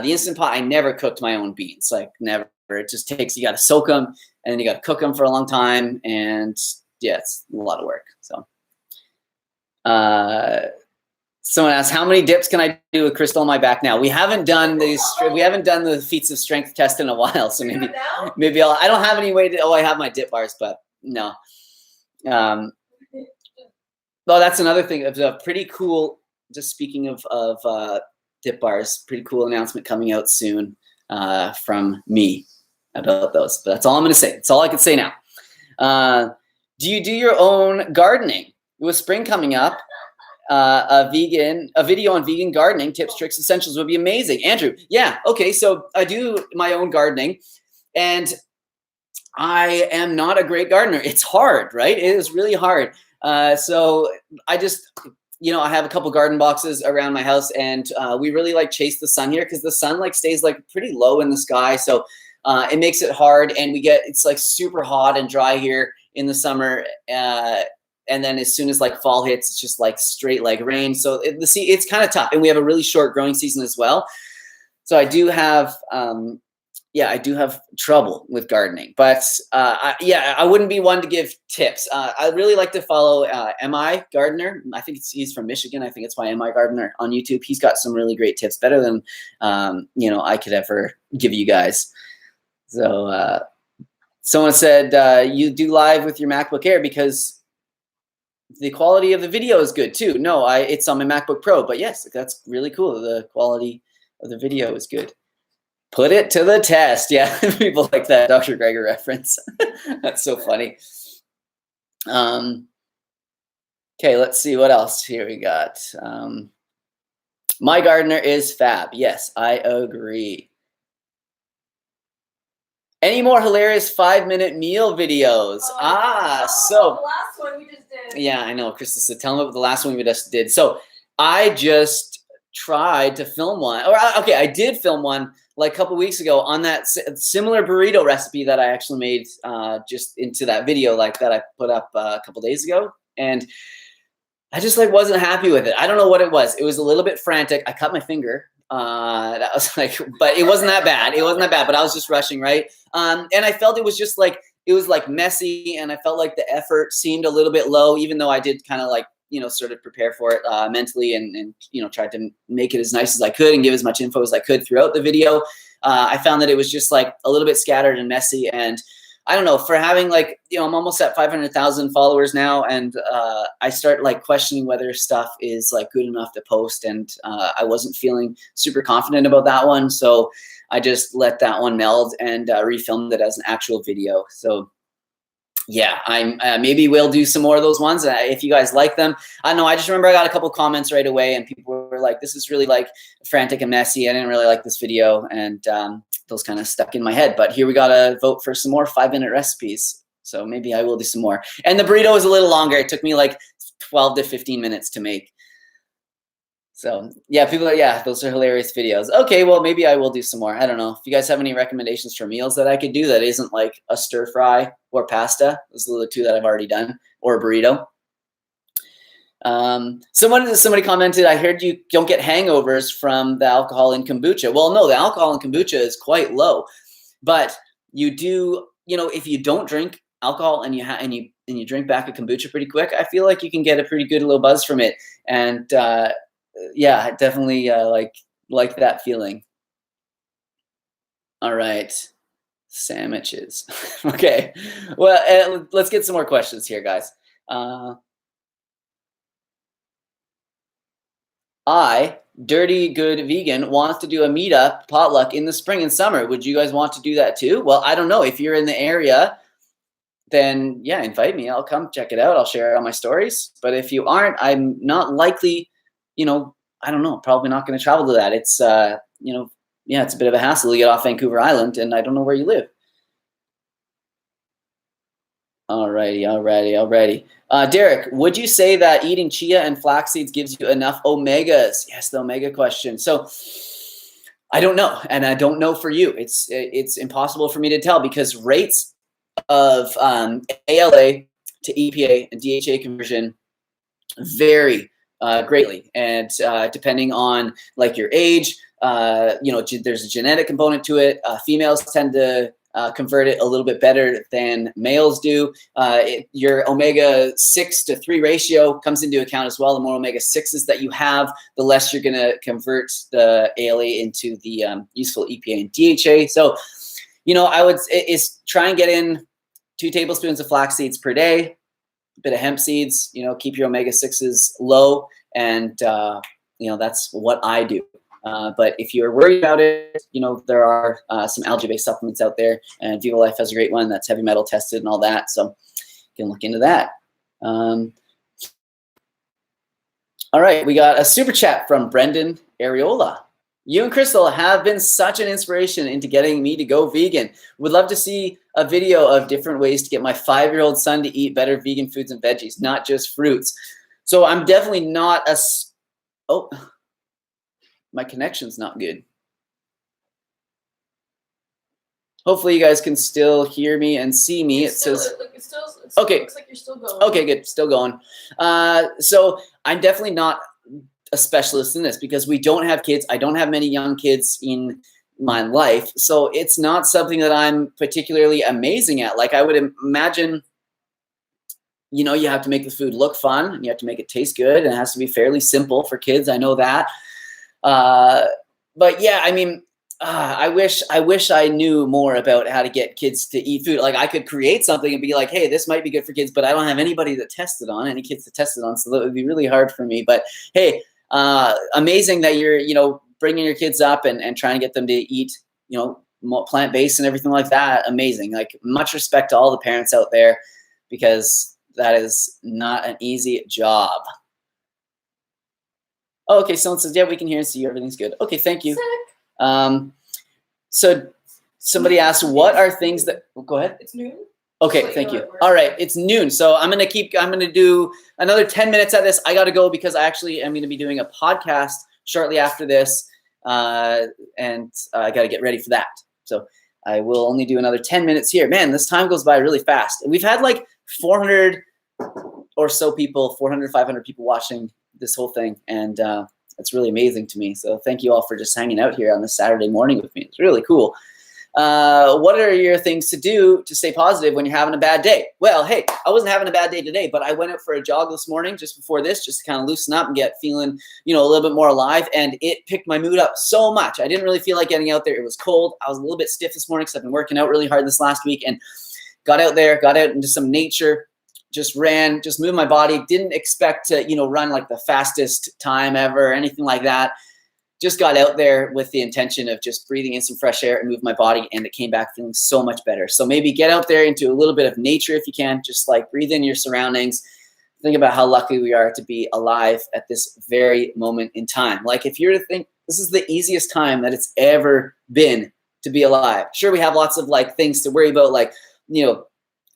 S1: Instant Pot, I never cooked my own beans, like never. It just takes, you got to soak them and then you got to cook them for a long time, and yeah, it's a lot of work. So someone asked, how many dips can I do with Crystal on my back now? We haven't done the feats of strength test in a while, so maybe I don't have any way to, I have my dip bars, but no. Well, that's another thing. It's a pretty cool, just speaking of dip bars, pretty cool announcement coming out soon from me about those. But that's all I'm going to say. That's all I can say now. Do you do your own gardening? With spring coming up, a video on vegan gardening tips, tricks, essentials would be amazing. Andrew, yeah, okay. So I do my own gardening, and I am not a great gardener. It's hard, right? It is really hard. So I just, you know, I have a couple garden boxes around my house, and we really like chase the sun here because the sun like stays like pretty low in the sky. So it makes it hard, and it's like super hot and dry here in the summer. And then as soon as like fall hits, it's just like straight like rain. So it's kind of tough, and we have a really short growing season as well. So I do have, I do have trouble with gardening, but I wouldn't be one to give tips. I really like to follow MI Gardener. I think he's from Michigan. I think it's my MI Gardener on YouTube. He's got some really great tips, better than I could ever give you guys. So someone said you do live with your MacBook Air because the quality of the video is good too. No, it's on my MacBook Pro, but yes, that's really cool. The quality of the video is good. Put it to the test. Yeah, people like that Dr. Greger reference. That's so funny. Okay, let's see what else here we got. My gardener is fab. Yes, I agree. Any more hilarious 5-minute meal videos?
S2: The last one we just did.
S1: Yeah, I know. Crystal said, tell them about the last one we just did. So I just tried to film one. I did film one like a couple weeks ago on that similar burrito recipe that I actually made just into that video like that I put up a couple days ago. And I just like wasn't happy with it. I don't know what it was. It was a little bit frantic. I cut my finger. That was like, but it wasn't that bad. It wasn't that bad, but I was just rushing, right? And I felt it was just like, it was like messy, and I felt like the effort seemed a little bit low, even though I did kind of like, sort of prepare for it mentally and tried to make it as nice as I could and give as much info as I could throughout the video. I found that it was just like a little bit scattered and messy, and I don't know, for having like, I'm almost at 500,000 followers now, and I start like questioning whether stuff is like good enough to post, and I wasn't feeling super confident about that one, so I just let that one meld and refilmed it as an actual video. So yeah, maybe we'll do some more of those ones if you guys like them. I don't know, I just remember I got a couple comments right away, and people were like, this is really like frantic and messy. I didn't really like this video, and those kind of stuck in my head. But here we got to vote for some more 5-minute recipes. So maybe I will do some more. And the burrito is a little longer. It took me like 12 to 15 minutes to make. So yeah, those are hilarious videos. Okay, well, maybe I will do some more. I don't know. If you guys have any recommendations for meals that I could do that isn't like a stir fry or pasta, those are the two that I've already done, or a burrito. Somebody commented, I heard you don't get hangovers from the alcohol in kombucha. Well, no, the alcohol in kombucha is quite low, but you do, if you don't drink alcohol and you drink back a kombucha pretty quick, I feel like you can get a pretty good little buzz from it. And yeah, definitely like that feeling. All right, sandwiches. Okay, well, let's get some more questions here, guys. Dirty Good Vegan, wants to do a meetup potluck in the spring and summer. Would you guys want to do that too? Well, I don't know. If you're in the area, then yeah, invite me. I'll come check it out. I'll share it on my stories. But if you aren't, I'm not likely, I don't know, probably not going to travel to that. It's, yeah, it's a bit of a hassle to get off Vancouver Island, and I don't know where you live. Alrighty. Derek, would you say that eating chia and flax seeds gives you enough omegas? Yes, the omega question. So I don't know, and I don't know for you. It's impossible for me to tell because rates of ALA to EPA and DHA conversion vary greatly, and depending on like your age, there's a genetic component to it. Females tend to convert it a little bit better than males do. Your omega-6 to 3 ratio comes into account as well. The more omega-6s that you have, the less you're going to convert the ALA into the useful EPA and DHA. So, I would try and get in 2 tablespoons of flax seeds per day, a bit of hemp seeds, keep your omega-6s low. And, that's what I do. But if you're worried about it, there are some algae-based supplements out there, and Viva Life has a great one that's heavy metal tested and all that. So you can look into that. All right, we got a super chat from Brendon Areola. You and Crystal have been such an inspiration into getting me to go vegan. Would love to see a video of different ways to get my 5-year-old son to eat better vegan foods and veggies, not just fruits. So I'm definitely not my connection's not good. Hopefully you guys can still hear me and see me. Okay.
S2: Looks like you're still going.
S1: Okay, good. Still going. So I'm definitely not a specialist in this because we don't have kids. I don't have many young kids in my life. So it's not something that I'm particularly amazing at. Like I would imagine, you have to make the food look fun and you have to make it taste good and it has to be fairly simple for kids. I know that. But yeah, I mean, I wish I knew more about how to get kids to eat food. Like I could create something and be like, hey, this might be good for kids, but I don't have anybody to test it on, any kids to test it on. So that would be really hard for me. But hey, amazing that you're, bringing your kids up and trying to get them to eat, more plant-based and everything like that. Amazing. Like much respect to all the parents out there because that is not an easy job. Oh, okay, someone says, yeah, we can hear and see you. Everything's good. Okay, thank you.
S2: Sick.
S1: So somebody asked, what are things that, go ahead.
S2: It's noon.
S1: Okay, thank you. All right, it's noon. So I'm going to do another 10 minutes at this. I got to go because I actually am going to be doing a podcast shortly after this. And I got to get ready for that. So I will only do another 10 minutes here. Man, this time goes by really fast. And we've had like 400 or so people, 400, 500 people watching this whole thing. And it's really amazing to me. So thank you all for just hanging out here on this Saturday morning with me. It's really cool. What are your things to do to stay positive when you're having a bad day? Well, hey, I wasn't having a bad day today, but I went out for a jog this morning just before this, just to kind of loosen up and get feeling, a little bit more alive. And it picked my mood up so much. I didn't really feel like getting out there. It was cold. I was a little bit stiff this morning because I've been working out really hard this last week and got out into some nature. Just ran, just moved my body. Didn't expect to, run like the fastest time ever or anything like that. Just got out there with the intention of just breathing in some fresh air and move my body. And it came back feeling so much better. So maybe get out there into a little bit of nature if you can. Just like breathe in your surroundings. Think about how lucky we are to be alive at this very moment in time. Like if you're to think this is the easiest time that it's ever been to be alive. Sure, we have lots of like things to worry about, like,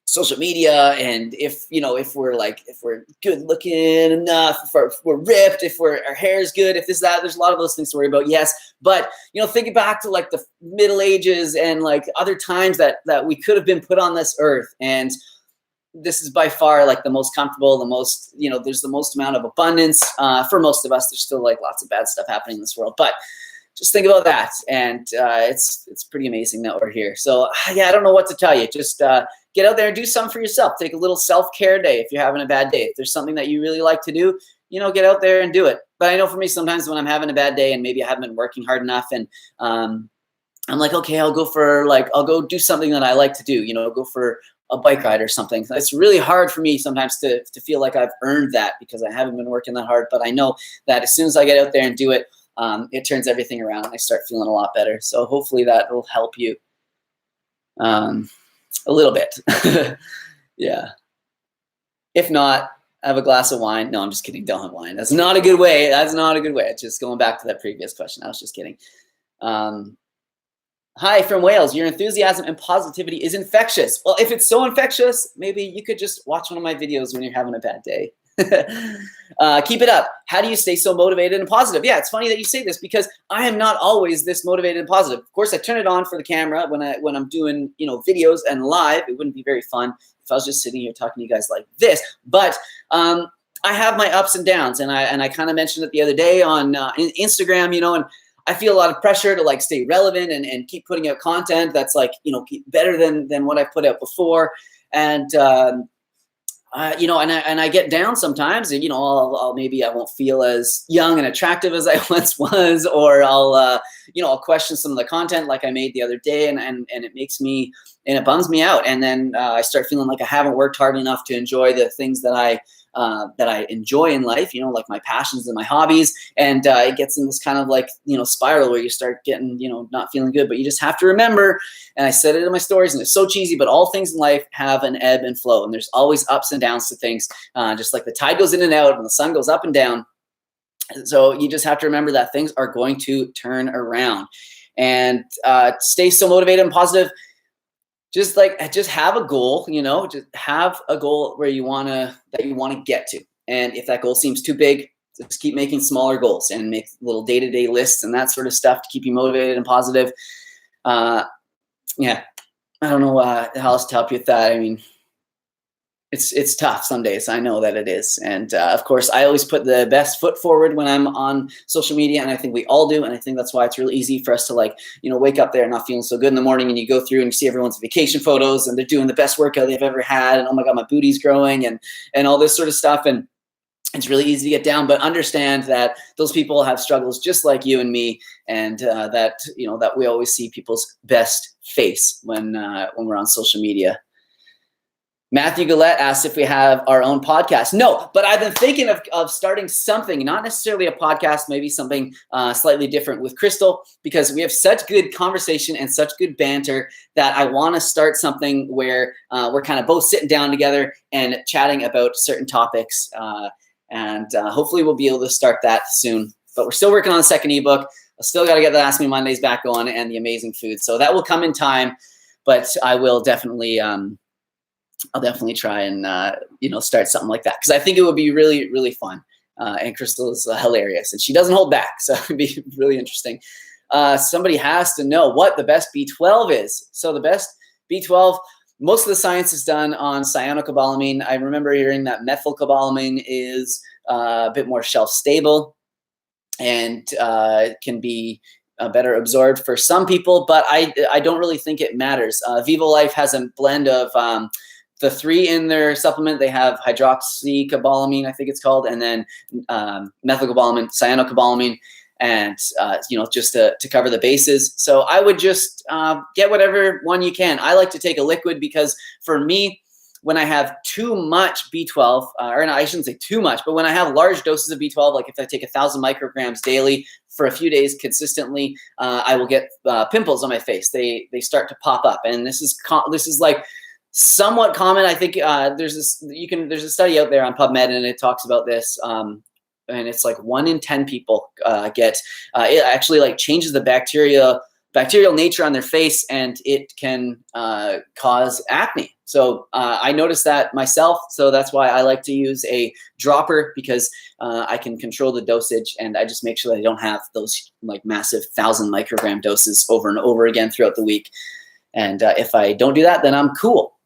S1: social media, and if we're good looking enough, if we're ripped, if our hair is good, if this, that, there's a lot of those things to worry about. Yes. But, thinking back to like the Middle Ages and like other times that we could have been put on this earth, and this is by far like the most comfortable, the most, there's the most amount of abundance. For most of us, there's still like lots of bad stuff happening in this world, but just think about that. And it's pretty amazing that we're here. So yeah, I don't know what to tell you. Just get out there and do something for yourself. Take a little self-care day if you're having a bad day. If there's something that you really like to do, get out there and do it. But I know for me, sometimes when I'm having a bad day and maybe I haven't been working hard enough, and I'm like, okay, I'll go do something that I like to do, go for a bike ride or something. It's really hard for me sometimes to feel like I've earned that because I haven't been working that hard. But I know that as soon as I get out there and do it, it turns everything around and I start feeling a lot better. So hopefully that will help you a little bit. Yeah. If not, have a glass of wine. No, I'm just kidding. Don't have wine. That's not a good way. That's not a good way. It's just going back to that previous question. I was just kidding. Hi from Wales. Your enthusiasm and positivity is infectious. Well, if it's so infectious, maybe you could just watch one of my videos when you're having a bad day. Keep it up. How do you stay so motivated and positive? Yeah, it's funny that you say this because I am not always this motivated and positive. Of course, I turn it on for the camera when I'm doing videos and live. It wouldn't be very fun if I was just sitting here talking to you guys like this. But I have my ups and downs, and I kind of mentioned it the other day on Instagram. And I feel a lot of pressure to like stay relevant and keep putting out content that's like better than what I put out before, and and I get down sometimes, and I'll maybe I won't feel as young and attractive as I once was, or I'll question some of the content like I made the other day, and it makes me, and it bums me out, and then I start feeling like I haven't worked hard enough to enjoy the things that I enjoy in life, like my passions and my hobbies. And it gets in this kind of like, spiral where you start getting, not feeling good. But you just have to remember, and I said it in my stories, and it's so cheesy, but all things in life have an ebb and flow. And there's always ups and downs to things, just like the tide goes in and out and the sun goes up and down. So you just have to remember that things are going to turn around, and stay so motivated and positive. Just have a goal, just have a goal that you want to get to. And if that goal seems too big, just keep making smaller goals and make little day-to-day lists and that sort of stuff to keep you motivated and positive. Yeah, I don't know how else to help you with that. I mean, it's tough some days. I know that it is. And of course, I always put the best foot forward when I'm on social media, and I think we all do. And I think that's why it's really easy for us to wake up there not feeling so good in the morning, and you go through and you see everyone's vacation photos and they're doing the best workout they've ever had, and oh my God, my booty's growing, and all this sort of stuff. And it's really easy to get down, but understand that those people have struggles just like you and me, and that we always see people's best face when we're on social media. Matthew Gillette asked if we have our own podcast. No, but I've been thinking of starting something, not necessarily a podcast, maybe something slightly different with Crystal, because we have such good conversation and such good banter that I want to start something where we're kind of both sitting down together and chatting about certain topics. And hopefully we'll be able to start that soon. But we're still working on the second ebook. I still got to get the Ask Me Mondays back on and the amazing food. So that will come in time, but I will definitely I'll definitely try and, start something like that, because I think it would be really, really fun. And Crystal is hilarious, and she doesn't hold back. So it'd be really interesting. Somebody has to know what the best B12 is. So the best B12, most of the science is done on cyanocobalamin. I remember hearing that methylcobalamin is a bit more shelf stable and can be better absorbed for some people, but I don't really think it matters. Viva Life has a blend of the 3 in their supplement. They have hydroxycobalamin, I think it's called, and then methylcobalamin, cyanocobalamin, and just to cover the bases. So I would just get whatever one you can. I like to take a liquid because for me, when I have too much B12, or no, I shouldn't say too much, but when I have large doses of B12, like if I take 1,000 micrograms daily for a few days consistently, I will get pimples on my face. They start to pop up, and this is like somewhat common. I think there's a study out there on PubMed, and it talks about this. And it's like 1 in 10 people get it actually like changes the bacteria bacterial nature on their face, and it can cause acne. So I noticed that myself. So that's why I like to use a dropper, because I can control the dosage, and I just make sure that I don't have those like massive 1,000 microgram doses over and over again throughout the week. And if I don't do that, then I'm cool.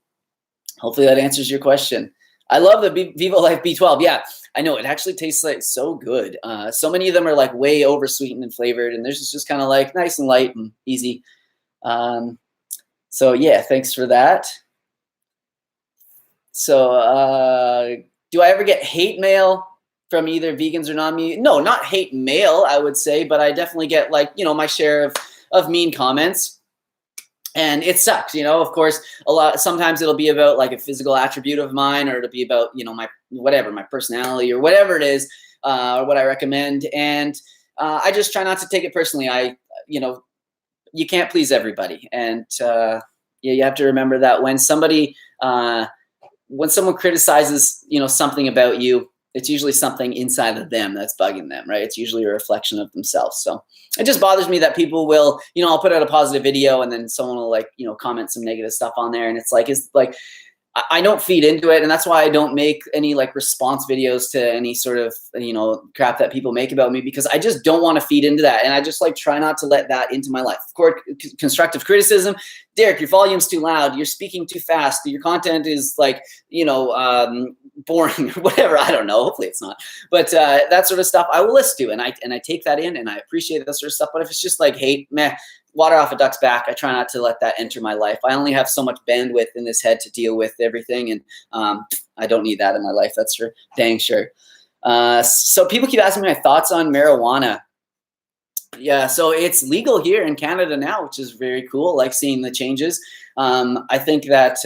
S1: Hopefully that answers your question. I love the Viva Life B12. Yeah, I know, it actually tastes like so good. So many of them are like way over sweetened and flavored, and this is just kind of like nice and light and easy. So yeah, thanks for that. So do I ever get hate mail from either vegans or non-meat? No, not hate mail, I would say, but I definitely get like, you know, my share of mean comments. And it sucks, you know, of course, sometimes it'll be about like a physical attribute of mine, or it'll be about, you know, my personality or whatever it is, or what I recommend. And I just try not to take it personally. You know, you can't please everybody. And yeah, you have to remember that when someone criticizes, you know, something about you, it's usually something inside of them that's bugging them, right? It's usually a reflection of themselves. So it just bothers me that people will, you know, I'll put out a positive video and then someone will like, you know, comment some negative stuff on there. And it's like, I don't feed into it. And that's why I don't make any like response videos to any sort of, you know, crap that people make about me, because I just don't want to feed into that. And I just like try not to let that into my life. Of course, constructive criticism. Derek, your volume's too loud. You're speaking too fast. Your content is like, you know, boring or whatever. I don't know. Hopefully it's not. But that sort of stuff I will listen to. And I take that in and I appreciate that sort of stuff. But if it's just like hate, meh, water off a duck's back. I try not to let that enter my life. I only have so much bandwidth in this head to deal with everything. And I don't need that in my life. That's for dang sure. So people keep asking me my thoughts on marijuana. Yeah, so it's legal here in Canada now, which is very cool. Like seeing the changes. I think that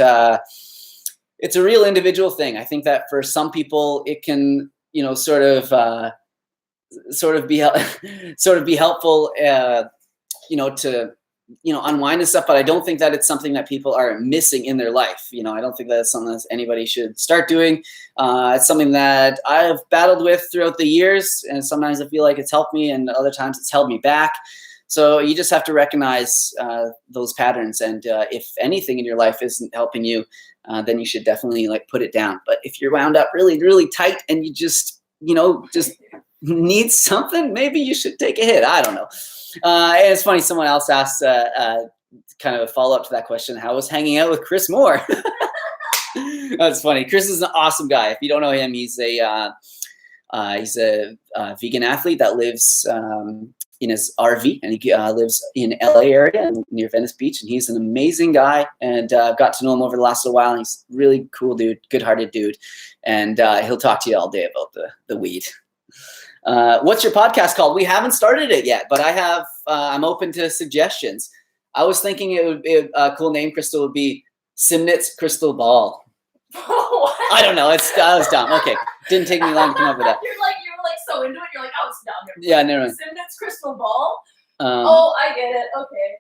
S1: it's a real individual thing. I think that for some people it can, you know, sort of be helpful, you know, to, you know, unwind and stuff. But I don't think that it's something that people are missing in their life. You know, I don't think that it's something that anybody should start doing. It's something that I've battled with throughout the years, and sometimes I feel like it's helped me, and other times it's held me back. So you just have to recognize those patterns. And if anything in your life isn't helping you, then you should definitely like put it down. But if you're wound up really, really tight and you just, you know, just need something, maybe you should take a hit. I don't know. And it's funny, someone else asked kind of a follow-up to that question, how was hanging out with Chris Moore? That's funny. Chris is an awesome guy. If you don't know him, he's a vegan athlete that lives in his RV, and he lives in LA area near Venice Beach, and he's an amazing guy, and got to know him over the last little while, and he's a really cool dude, good-hearted dude, and he'll talk to you all day about the weed. What's your podcast called? We haven't started it yet, but I have. I'm open to suggestions. I was thinking it would be a cool name, Crystal, would be Simnett's Crystal Ball. I don't know. That was dumb. Okay, didn't take me long to come up with that.
S2: You were like so into it. You're like, oh, it's down here.
S1: Yeah, never mind.
S2: Simnett's Crystal Ball. Oh, I get it. Okay.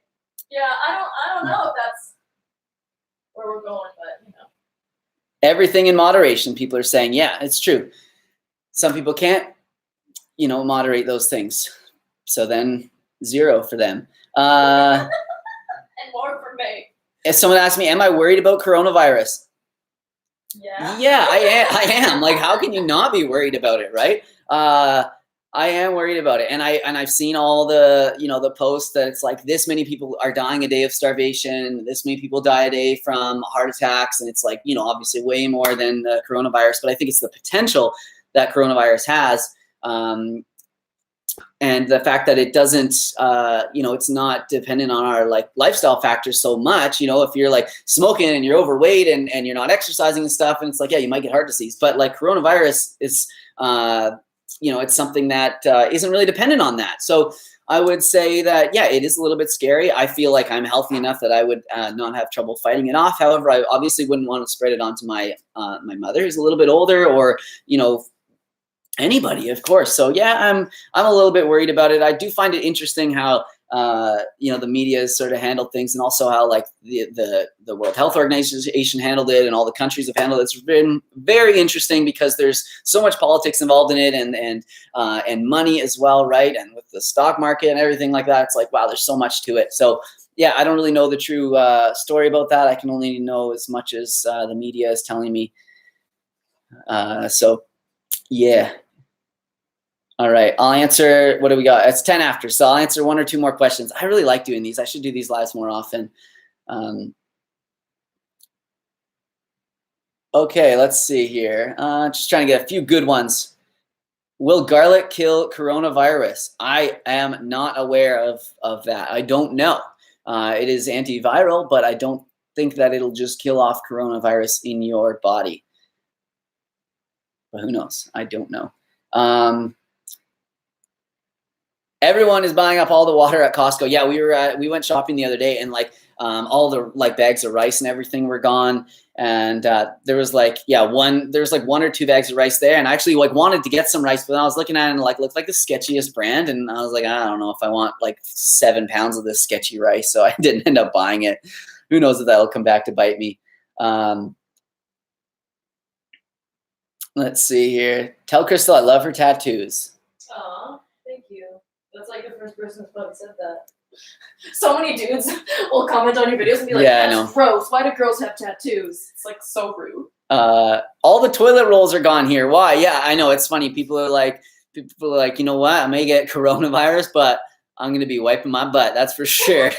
S2: Yeah, I don't know if that's where we're going, but you know.
S1: Everything in moderation. People are saying, yeah, it's true. Some people can't, you know, moderate those things. So then 0 for them.
S2: And more for me.
S1: If someone asked me, am I worried about coronavirus?
S2: Yeah.
S1: Yeah, I am. Like, how can you not be worried about it, right? I am worried about it. And I've seen all the, you know, the posts that it's like this many people are dying a day of starvation. This many people die a day from heart attacks. And it's like, you know, obviously way more than the coronavirus, but I think it's the potential that coronavirus has. And the fact that it doesn't, you know, it's not dependent on our like lifestyle factors so much. You know, if you're like smoking and you're overweight and you're not exercising and stuff, and it's like, yeah, you might get heart disease. But like coronavirus is, you know, it's something that isn't really dependent on that. So I would say that, yeah, it is a little bit scary. I feel like I'm healthy enough that I would not have trouble fighting it off. However, I obviously wouldn't want to spread it onto my my mother, who's a little bit older, or, you know, anybody, of course. So yeah, I'm a little bit worried about it. I do find it interesting how the media has sort of handled things, and also how like the World Health Organization handled it, and all the countries have handled it. It's been very interesting because there's so much politics involved in it, and money as well, right? And with the stock market and everything like that, it's like, wow, there's so much to it. So yeah, I don't really know the true story about that. I can only know as much as the media is telling me. So yeah. All right, I'll answer, what do we got? It's 10 after, so I'll answer 1 or 2 more questions. I really like doing these. I should do these lives more often. Okay, let's see here. Just trying to get a few good ones. Will garlic kill coronavirus? I am not aware of that. I don't know. It is antiviral, but I don't think that it'll just kill off coronavirus in your body. But who knows? I don't know. Everyone is buying up all the water at Costco. Yeah, we went shopping the other day, and like all the like bags of rice and everything were gone. And there was like, there's like 1 or 2 bags of rice there. And I actually like wanted to get some rice, but then I was looking at it and like looked like the sketchiest brand. And I was like, I don't know if I want like 7 pounds of this sketchy rice. So I didn't end up buying it. Who knows if that'll come back to bite me. Let's see here. Tell Crystal I love her tattoos.
S2: Aw, thank you. That's like the first person who's probably said that. So many dudes will comment on your videos and be like,
S1: yeah,
S2: that's gross. Why do girls have tattoos? It's like so rude.
S1: All the toilet rolls are gone here. Why? Yeah, I know. It's funny. People are like, you know what? I may get coronavirus, but I'm going to be wiping my butt. That's for sure.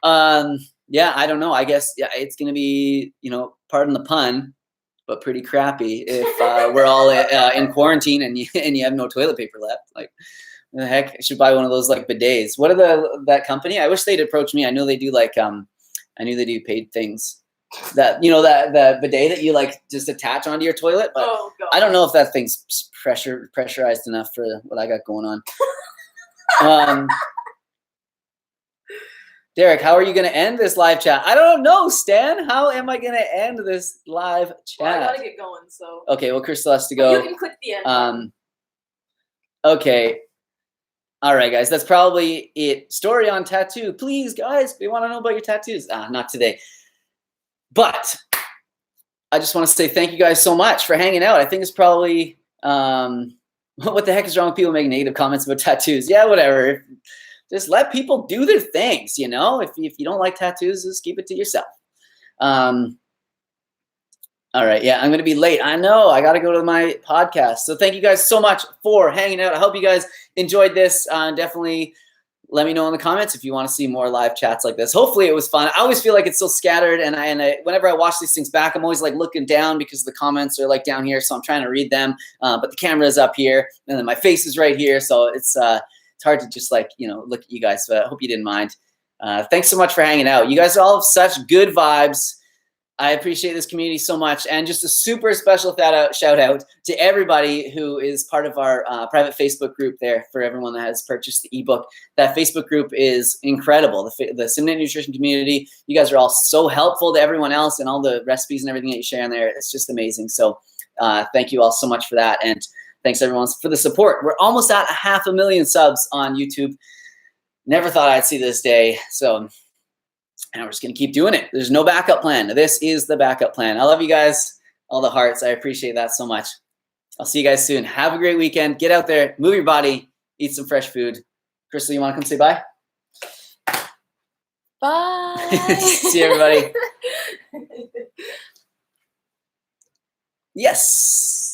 S1: Yeah, I don't know. I guess it's going to be, pardon the pun, but pretty crappy if we're all in quarantine and you have no toilet paper left. Like, the heck, I should buy one of those like bidets. What are that company? I wish they'd approach me. I know they do like I knew they do paid things. That the bidet that you like just attach onto your toilet, but I don't know if that thing's pressurized enough for what I got going on. Derek, how are you going to end this live chat? I don't know, Stan. How am I going to end this live chat?
S2: Well, I gotta get going. So
S1: okay, well, Crystal has to go.
S2: You can click the end.
S1: Okay. All right, guys, that's probably it. Story on tattoo. Please, guys, we want to know about your tattoos. Not today. But I just want to say thank you guys so much for hanging out. I think it's probably, what the heck is wrong with people making negative comments about tattoos? Yeah, whatever. Just let people do their things, If you don't like tattoos, just keep it to yourself. All right, yeah, I'm going to be late. I know, I got to go to my podcast. So thank you guys so much for hanging out. I hope you guys enjoyed this. Definitely let me know in the comments if you want to see more live chats like this. Hopefully it was fun. I always feel like it's so scattered, and whenever I watch these things back, I'm always like looking down because the comments are like down here, so I'm trying to read them. But the camera is up here, and then my face is right here, so it's hard to just like, look at you guys. So I hope you didn't mind. Thanks so much for hanging out. You guys all have such good vibes. I appreciate this community so much, and just a super special shout out to everybody who is part of our private Facebook group there. For everyone that has purchased the ebook, that Facebook group is incredible. The Simnett nutrition community, you guys are all so helpful to everyone else, and all the recipes and everything that you share in there. It's just amazing. So thank you all so much for that, and thanks everyone for the support. We're almost at 500,000 subs on YouTube. Never thought I'd see this day. So. And we're just going to keep doing it. There's no backup plan. This is the backup plan. I love you guys. All the hearts. I appreciate that so much. I'll see you guys soon. Have a great weekend. Get out there. Move your body. Eat some fresh food. Crystal, you want to come say bye?
S2: Bye.
S1: See you, everybody. Yes.